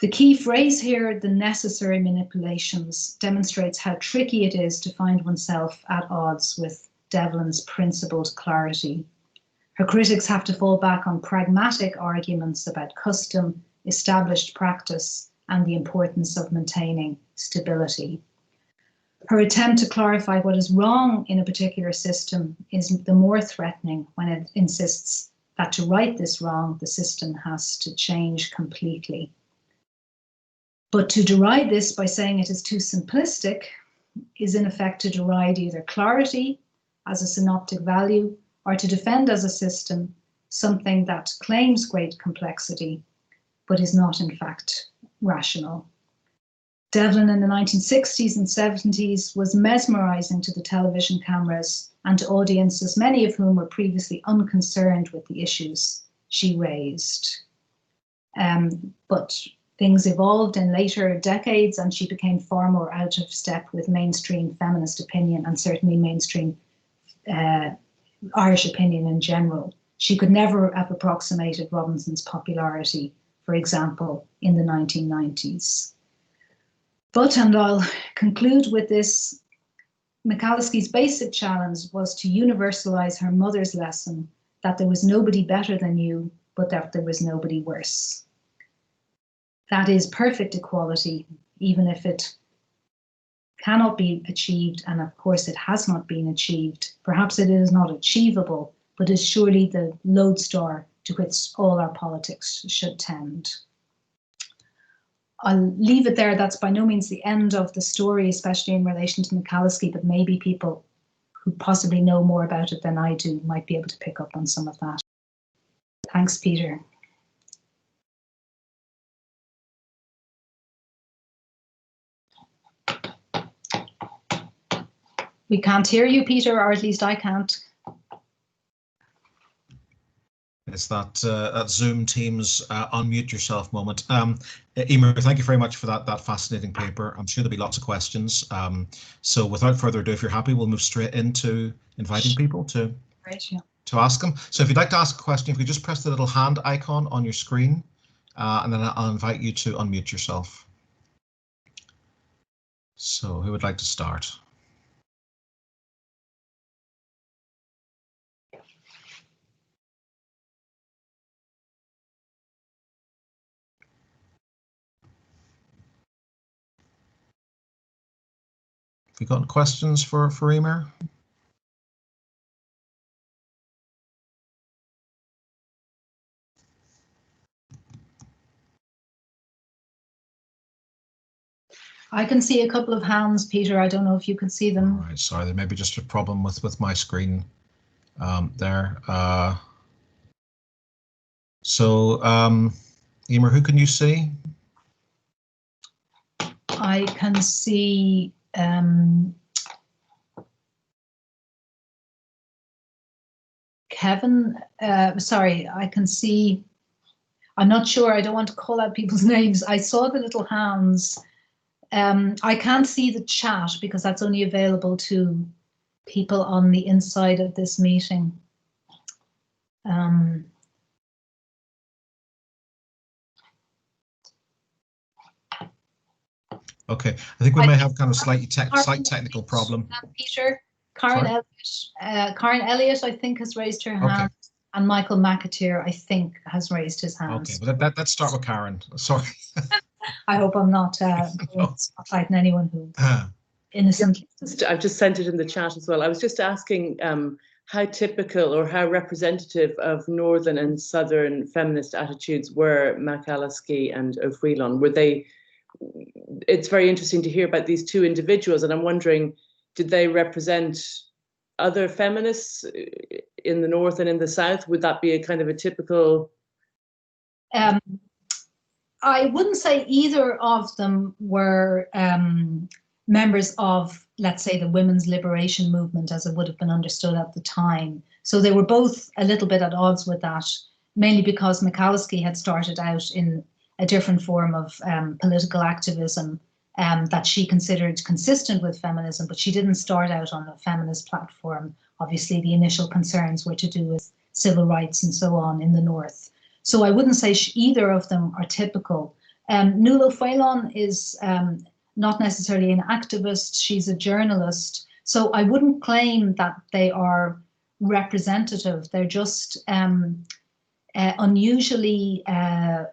The key phrase here, the necessary manipulations, demonstrates how tricky it is to find oneself at odds with Devlin's principled clarity. Her critics have to fall back on pragmatic arguments about custom, established practice, and the importance of maintaining stability. Her attempt to clarify what is wrong in a particular system is the more threatening when it insists that to right this wrong, the system has to change completely. But to deride this by saying it is too simplistic is in effect to deride either clarity as a synoptic value or to defend as a system something that claims great complexity but is not in fact rational. Devlin in the 1960s and 70s was mesmerizing to the television cameras and to audiences, many of whom were previously unconcerned with the issues she raised. But things evolved in later decades and she became far more out of step with mainstream feminist opinion and certainly mainstream Irish opinion in general. She could never have approximated Robinson's popularity, for example, in the 1990s. But, and I'll conclude with this, Michałowski's basic challenge was to universalize her mother's lesson that there was nobody better than you, but that there was nobody worse. That is perfect equality, even if it cannot be achieved, and of course it has not been achieved. Perhaps it is not achievable, but is surely the lodestar to which all our politics should tend. I'll leave it there. That's by no means the end of the story, especially in relation to Michałowski, but maybe people who possibly know more about it than I do might be able to pick up on some of that. Thanks, Peter. We can't hear you, Peter, or at least I can't. It's that Zoom Teams unmute yourself moment. Emer, thank you very much for that fascinating paper. I'm sure there'll be lots of questions. So without further ado, if you're happy, we'll move straight into inviting people to ask them. So if you'd like to ask a question, if you just press the little hand icon on your screen, and then I'll invite you to unmute yourself. So who would like to start? Have you got questions for Emer? I can see a couple of hands, Peter. I don't know if you can see them. All right, sorry, there may be just a problem with my screen there. Emer, who can you see? I can see Kevin. Sorry, I can see. I'm not sure. I don't want to call out people's names. I saw the little hands. I can't see the chat because that's only available to people on the inside of this meeting. Okay, I think we may have kind of slight technical problem. Peter, Karen Elliott, I think, has raised her hand, and Michael McAteer, I think, has raised his hand. Okay, well, let's start with Karen. Sorry. I hope I'm not spotlighting anyone who innocently. I've just sent it in the chat as well. I was just asking how typical or how representative of northern and southern feminist attitudes were Michałowski and O'Phelan. Were they? It's very interesting to hear about these two individuals, and I'm wondering, did they represent other feminists in the north and in the south? Would that be a kind of a typical? I wouldn't say either of them were members of, let's say, the women's liberation movement as it would have been understood at the time. So they were both a little bit at odds with that, mainly because McCalliskey had started out in a different form of political activism that she considered consistent with feminism, but she didn't start out on a feminist platform. Obviously, the initial concerns were to do with civil rights and so on in the North. So I wouldn't say either of them are typical. Nuala Fhelan is not necessarily an activist, she's a journalist. So I wouldn't claim that they are representative. They're just unusually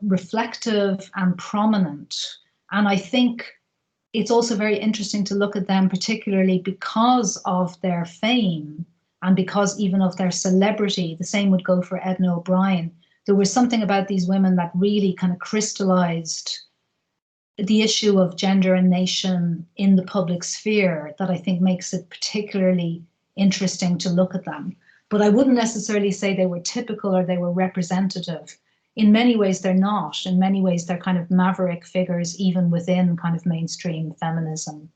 reflective and prominent. And I think it's also very interesting to look at them, particularly because of their fame and because even of their celebrity. The same would go for Edna O'Brien. There was something about these women that really kind of crystallized the issue of gender and nation in the public sphere that I think makes it particularly interesting to look at them. But I wouldn't necessarily say they were typical or they were representative. In many ways, they're not. In many ways, they're kind of maverick figures, even within kind of mainstream feminism.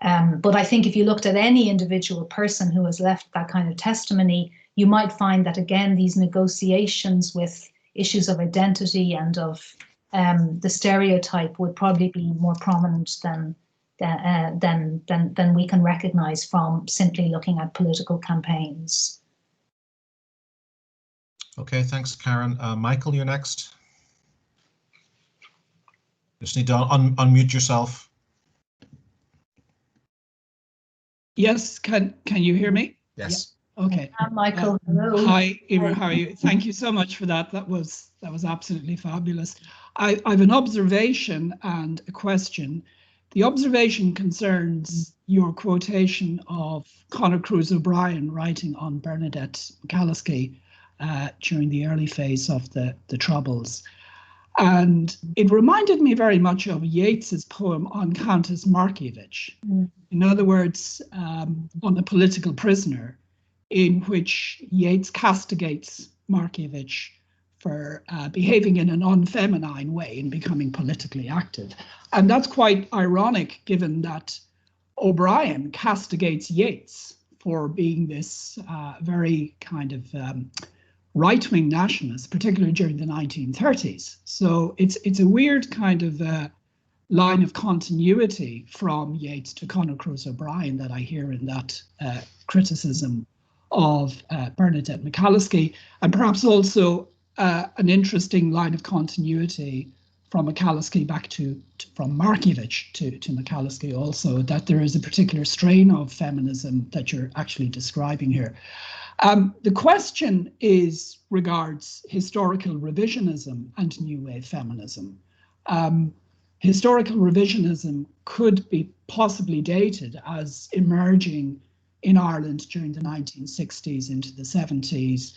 But I think if you looked at any individual person who has left that kind of testimony, you might find that, again, these negotiations with issues of identity and of the stereotype would probably be more prominent than we can recognize from simply looking at political campaigns. Okay, thanks, Karen. Michael, you're next. Just need to unmute yourself. Yes, can you hear me? Yes. Yeah. Okay. Michael, hello. Hi, Emer, how are you? Thank you so much for that. That was absolutely fabulous. I have an observation and a question. The observation concerns your quotation of Conor Cruise O'Brien writing on Bernadette McCalliskey during the early phase of the Troubles. And it reminded me very much of Yeats's poem on Countess Markievicz. In other words, on a political prisoner, in which Yeats castigates Markievicz for behaving in an unfeminine way and becoming politically active. And that's quite ironic, given that O'Brien castigates Yeats for being this very kind of right-wing nationalist, particularly during the 1930s. So it's a weird kind of line of continuity from Yeats to Conor Cruise O'Brien that I hear in that criticism of Bernadette McCalliskey, and perhaps also an interesting line of continuity from McCalliskey back from Markievicz to McCalliskey also, that there is a particular strain of feminism that you're actually describing here. The question regards historical revisionism and new wave feminism. Historical revisionism could be possibly dated as emerging in Ireland during the 1960s into the 70s.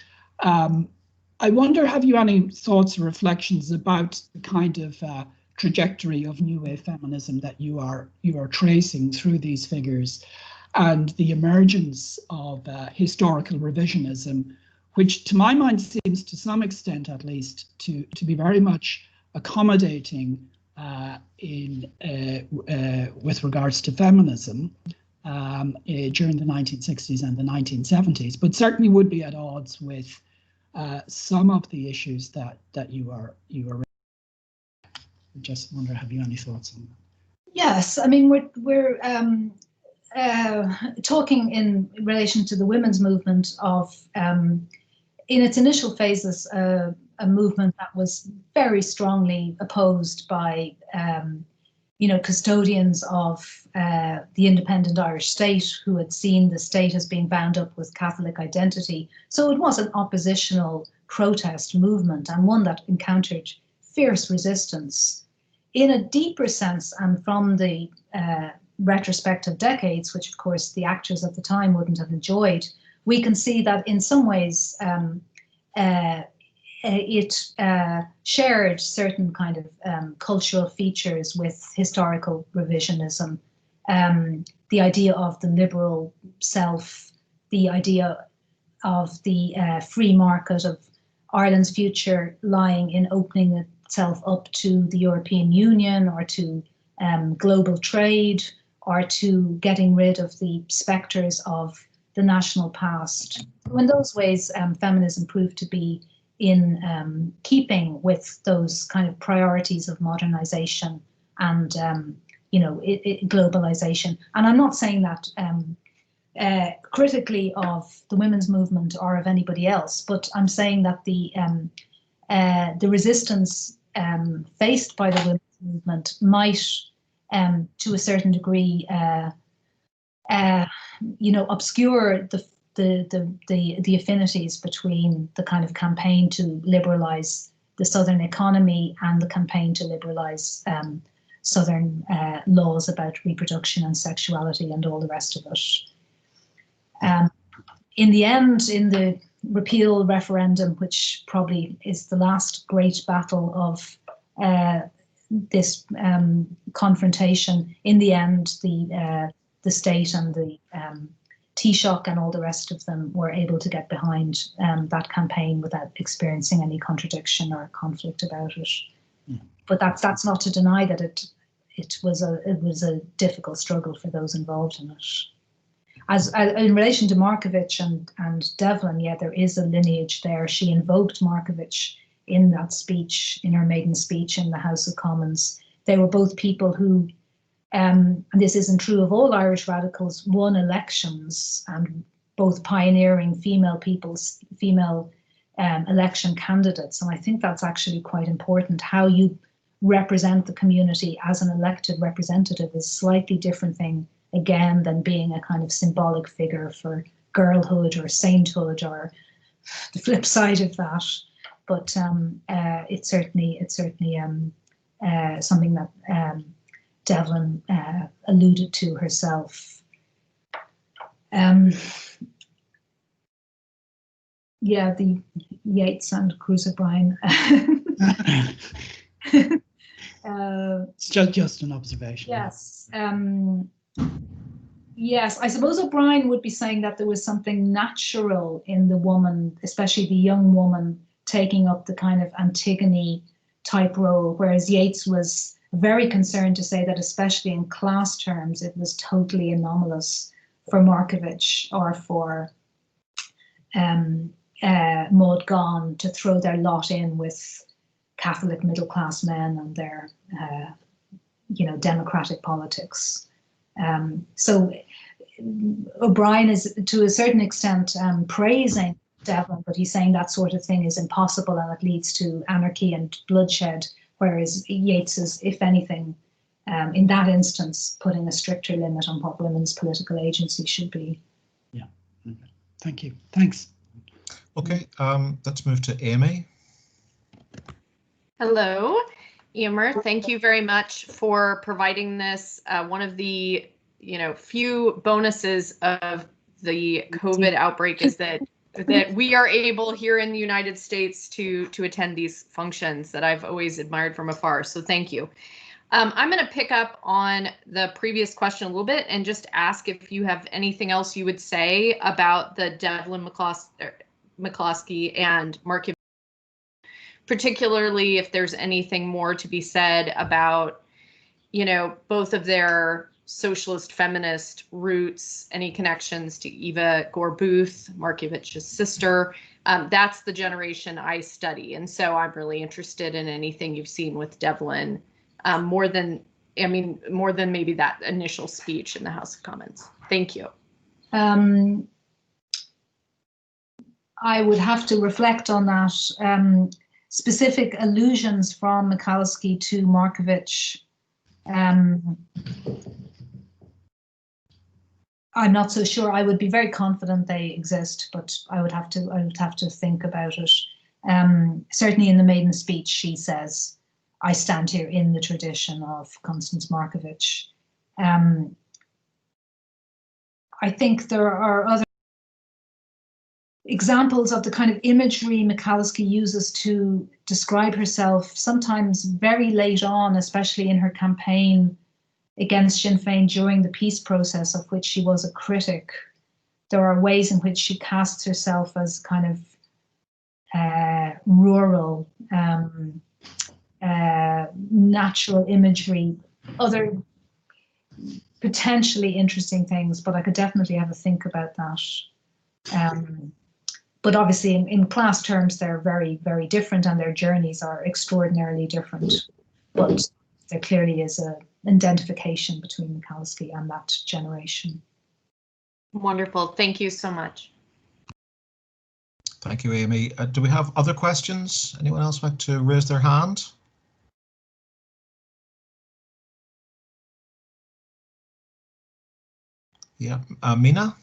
I wonder, have you any thoughts or reflections about the kind of trajectory of new wave feminism that you are tracing through these figures, and the emergence of historical revisionism, which to my mind seems to some extent at least to be very much accommodating with regards to feminism during the 1960s and the 1970s, but certainly would be at odds with some of the issues that you are. I just wonder, have you any thoughts on that? Yes, I mean we're talking in relation to the women's movement of, in its initial phases, a movement that was very strongly opposed by, custodians of the independent Irish state, who had seen the state as being bound up with Catholic identity. So it was an oppositional protest movement, and one that encountered fierce resistance. In a deeper sense, and from the retrospective decades, which of course the actors at the time wouldn't have enjoyed, we can see that in some ways it shared certain kind of cultural features with historical revisionism. The idea of the liberal self, the idea of the free market, of Ireland's future lying in opening itself up to the European Union or to global trade or to getting rid of the spectres of the national past. So in those ways, feminism proved to be in keeping with those kind of priorities of modernization and globalization. And I'm not saying that critically of the women's movement or of anybody else, but I'm saying that the resistance faced by the women's movement might, to a certain degree, obscure the affinities between the kind of campaign to liberalize the Southern economy and the campaign to liberalize Southern laws about reproduction and sexuality and all the rest of it. In the end, in the repeal referendum, which probably is the last great battle of this confrontation, in the end, the state and the Taoiseach and all the rest of them were able to get behind that campaign without experiencing any contradiction or conflict about it. Mm. But that's not to deny that it was a difficult struggle for those involved in it. As in relation to Markovitch and Devlin, yeah, there is a lineage there. She invoked Markovitch in that speech, in her maiden speech in the House of Commons. They were both people who, and this isn't true of all Irish radicals, won elections, and both pioneering female election candidates. And I think that's actually quite important. How you represent the community as an elected representative is a slightly different thing, again, than being a kind of symbolic figure for girlhood or sainthood or the flip side of that. But it's certainly something that Devlin alluded to herself. Yeah, the Yeats and Cruz O'Brien. It's just an observation. Yes. Yes, I suppose O'Brien would be saying that there was something natural in the woman, especially the young woman, taking up the kind of Antigone type role, whereas Yeats was very concerned to say that, especially in class terms, it was totally anomalous for Markovitch or for Maud Gonne to throw their lot in with Catholic middle class men and their, democratic politics. So O'Brien is, to a certain extent, praising Devlin, but he's saying that sort of thing is impossible and it leads to anarchy and bloodshed, whereas Yeats is, if anything, in that instance, putting a stricter limit on what women's political agency should be. Yeah, thank you. Thanks. Okay, let's move to Amy. Hello, Emer. Thank you very much for providing this. One of the few bonuses of the COVID outbreak is that we are able here in the United States to attend these functions that I've always admired from afar. So thank you. I'm going to pick up on the previous question a little bit and just ask if you have anything else you would say about the Devlin McCloskey and Markovitch, particularly if there's anything more to be said about, both of their socialist feminist roots, any connections to Eva Gore Booth, Markovitch's sister. That's the generation I study. And so I'm really interested in anything you've seen with Devlin, more than maybe that initial speech in the House of Commons. Thank you. I would have to reflect on that. Specific allusions from McCloskey to Markovitch, I'm not so sure. I would be very confident they exist, but I would have to think about it. Certainly in the maiden speech, she says, "I stand here in the tradition of Constance Markovitch." I think there are other examples of the kind of imagery McCloskey uses to describe herself, sometimes very late on, especially in her campaign against Sinn Féin during the peace process, of which she was a critic. There are ways in which she casts herself as kind of rural, natural imagery, other potentially interesting things, but I could definitely have a think about that. But obviously in class terms, they're very, very different and their journeys are extraordinarily different. But there clearly is an identification between Mikulski and that generation. Wonderful. Thank you so much. Thank you, Amy. Do we have other questions? Anyone else like to raise their hand? Yeah, Mina?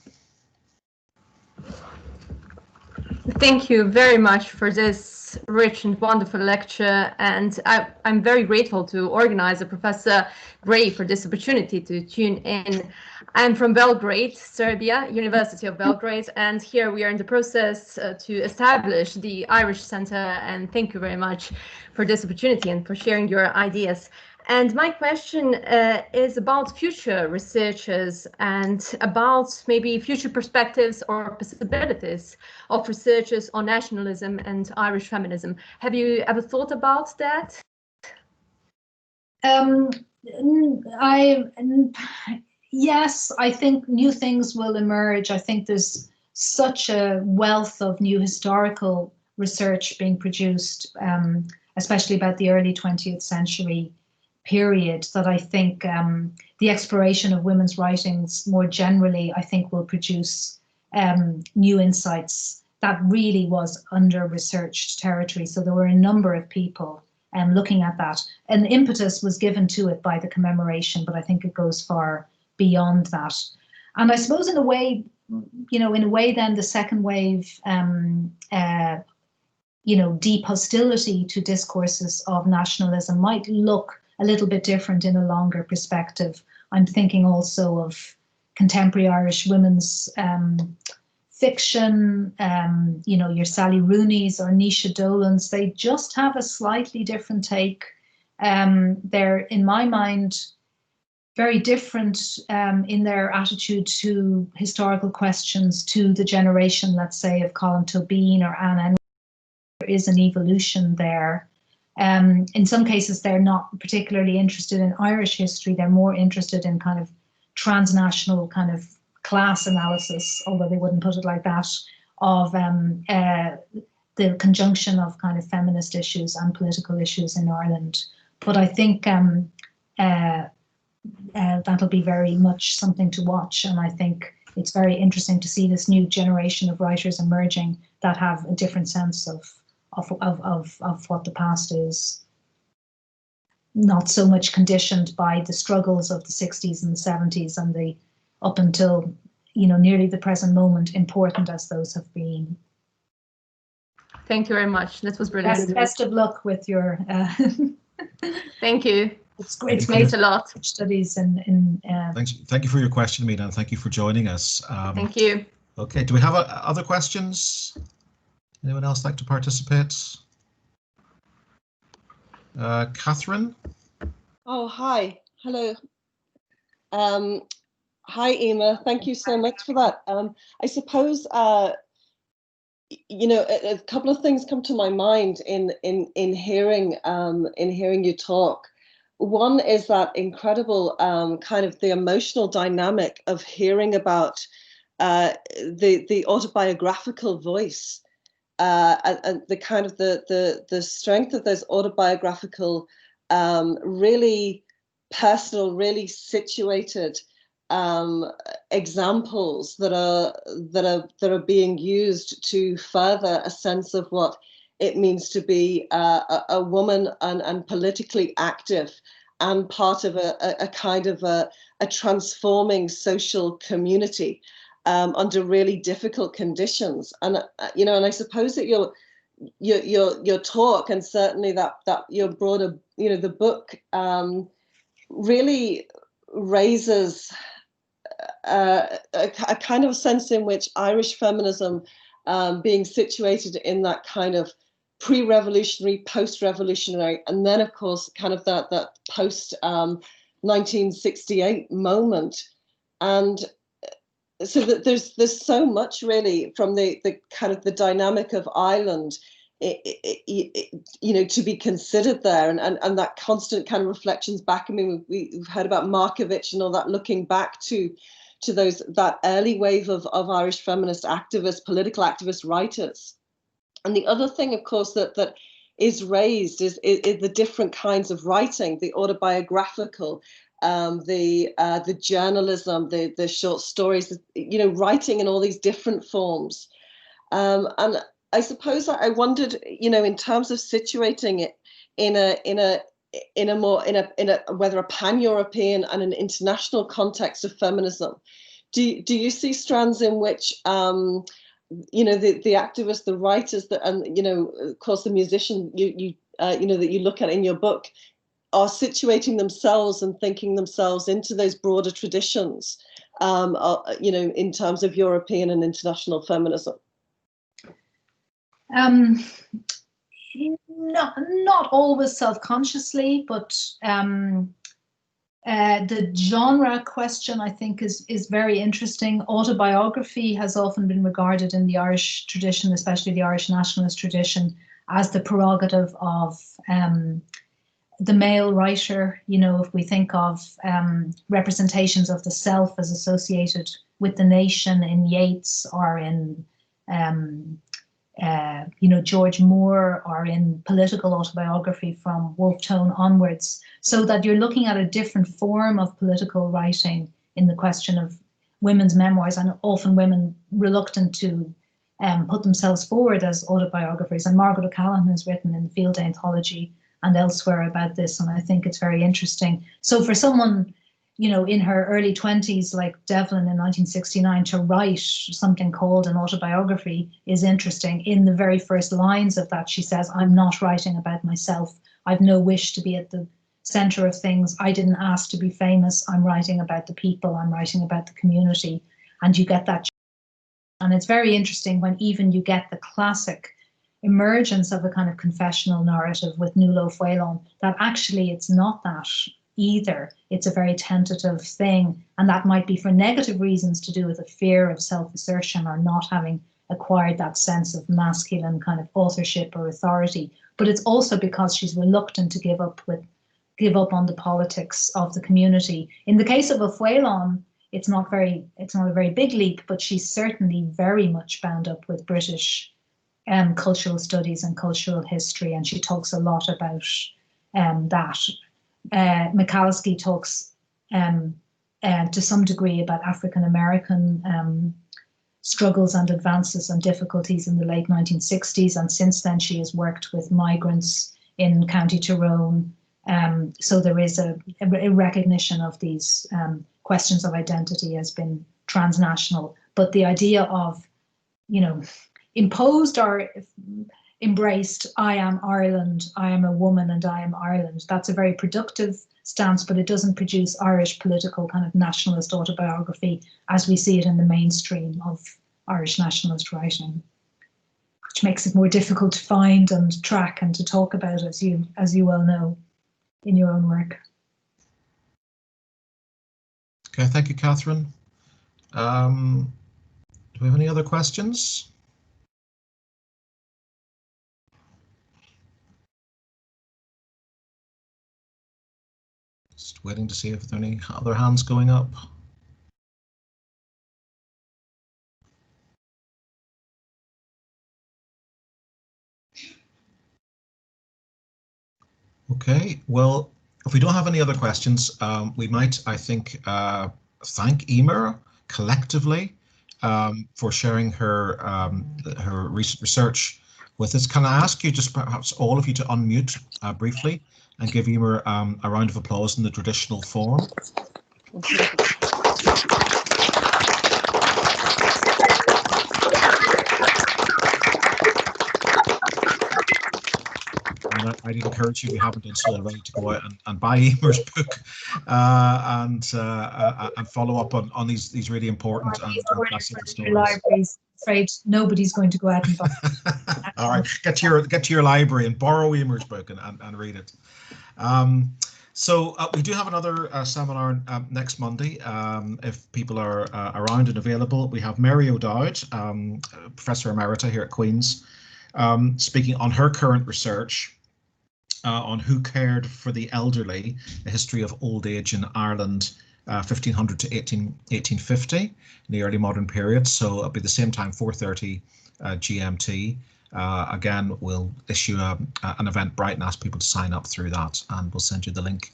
Thank you very much for this rich and wonderful lecture, and I'm very grateful to organizer Professor Gray for this opportunity to tune in. I'm from Belgrade, Serbia, University of Belgrade, and here we are in the process to establish the Irish Center, and thank you very much for this opportunity and for sharing your ideas. And my question is about future researchers and about maybe future perspectives or possibilities of researchers on nationalism and Irish feminism. Have you ever thought about that? Yes, I think new things will emerge. I think there's such a wealth of new historical research being produced, especially about the early 20th century period, that I think the exploration of women's writings more generally, I think, will produce new insights that really was under-researched territory. So there were a number of people looking at that. An impetus was given to it by the commemoration, but I think it goes far beyond that. And I suppose in a way, then the second wave, deep hostility to discourses of nationalism might look a little bit different in a longer perspective. I'm thinking also of contemporary Irish women's fiction, your Sally Rooney's or Nisha Dolan's. They just have a slightly different take. They're, in my mind, very different in their attitude to historical questions to the generation, let's say, of Colin Tobin or Anne Enright. There is an evolution there. In some cases, they're not particularly interested in Irish history. They're more interested in kind of transnational kind of class analysis, although they wouldn't put it like that, of the conjunction of kind of feminist issues and political issues in Ireland. But I think that'll be very much something to watch. And I think it's very interesting to see this new generation of writers emerging that have a different sense of what the past is, not so much conditioned by the struggles of the 60s and the 70s and the up until nearly the present moment, important as those have been. Thank you very much. That was brilliant. Best of luck with your. Thank you. It's great. Thanks a lot. Studies in. Thank you for your question, Mina, and thank you for joining us. Thank you. Okay, do we have other questions? Anyone else like to participate? Catherine? Oh, hi. Hello. Hi, Emer. Thank you so much for that. I suppose, a couple of things come to my mind in hearing you talk. One is that incredible kind of the emotional dynamic of hearing about the autobiographical voice. And the kind of the strength of those autobiographical, really personal, really situated examples that are being used to further a sense of what it means to be a woman and politically active and part of a kind of a transforming social community. Under really difficult conditions, and and I suppose that your talk and certainly that your broader the book really raises a kind of sense in which Irish feminism, being situated in that kind of pre-revolutionary, post-revolutionary, and then of course kind of that post 1968 moment, and so that there's so much really from the kind of the dynamic of Ireland to be considered there, and that constant kind of reflections back. I mean, we've heard about Markovitch and all that, looking back to that early wave of Irish feminist activists, political activist writers. And the other thing, of course, that is raised is the different kinds of writing, the autobiographical, the journalism, the short stories, writing in all these different forms. And I suppose I wondered, in terms of situating it in a whether a pan-European and an international context of feminism, do you see strands in which the activists, the writers, and of course the musician that you look at in your book are situating themselves and thinking themselves into those broader traditions, in terms of European and international feminism? Not always self-consciously, but the genre question, I think, is very interesting. Autobiography has often been regarded in the Irish tradition, especially the Irish nationalist tradition, as the prerogative of the male writer. If we think of representations of the self as associated with the nation in Yeats or in George Moore, or in political autobiography from Wolfe Tone onwards, so that you're looking at a different form of political writing in the question of women's memoirs, and often women reluctant to put themselves forward as autobiographers. And Margaret O'Callaghan has written in the Field Anthology and elsewhere about this, and I think it's very interesting. So for someone, in her early 20s, like Devlin in 1969, to write something called an autobiography is interesting. In the very first lines of that, she says, "I'm not writing about myself. I've no wish to be at the center of things. I didn't ask to be famous. I'm writing about the people. I'm writing about the community." And you get that. And it's very interesting when even you get the classic emergence of a kind of confessional narrative with Nuala Fhuillán, that actually it's not that either. It's a very tentative thing, and that might be for negative reasons to do with a fear of self-assertion or not having acquired that sense of masculine kind of authorship or authority. But it's also because she's reluctant to give up on the politics of the community. In the case of Fhuillán, it's not a very big leap, but she's certainly very much bound up with British cultural studies and cultural history, and she talks a lot about that. Michalski talks to some degree about African-American struggles and advances and difficulties in the late 1960s, and since then she has worked with migrants in County Tyrone. So there is a recognition of these questions of identity as being transnational, but the idea of, imposed or embraced, I am Ireland, I am a woman and I am Ireland. That's a very productive stance, but it doesn't produce Irish political kind of nationalist autobiography as we see it in the mainstream of Irish nationalist writing, which makes it more difficult to find and track and to talk about, as you well know in your own work. Okay, thank you, Catherine. Do we have any other questions? Just waiting to see if there are any other hands going up. Okay, well, if we don't have any other questions, we might, I think, thank Emer collectively for sharing her her recent research with us. Can I ask you, just perhaps all of you, to unmute briefly and give Emer a round of applause in the traditional form? And I'd encourage you, if you haven't done so already, to go out and buy Emer's book and follow up on these really important and classic stories. Afraid nobody's going to go out and buy it. All right, get to your library and borrow Emer's book and read it. So we do have another seminar next Monday. If people are around and available, we have Mary O'Dowd, Professor Emerita here at Queen's, speaking on her current research on who cared for the elderly, the history of old age in Ireland, 1500 to 1850, in the early modern period. So it'll be the same time, 4:30 GMT. Again, we'll issue an Eventbrite and ask people to sign up through that, and we'll send you the link.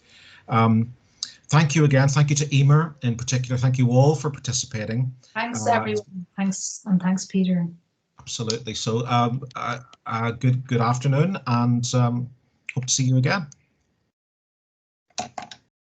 Thank you again. Thank you to Emer in particular. Thank you all for participating. Thanks everyone. Thanks, and thanks Peter. Absolutely. So good afternoon, and hope to see you again.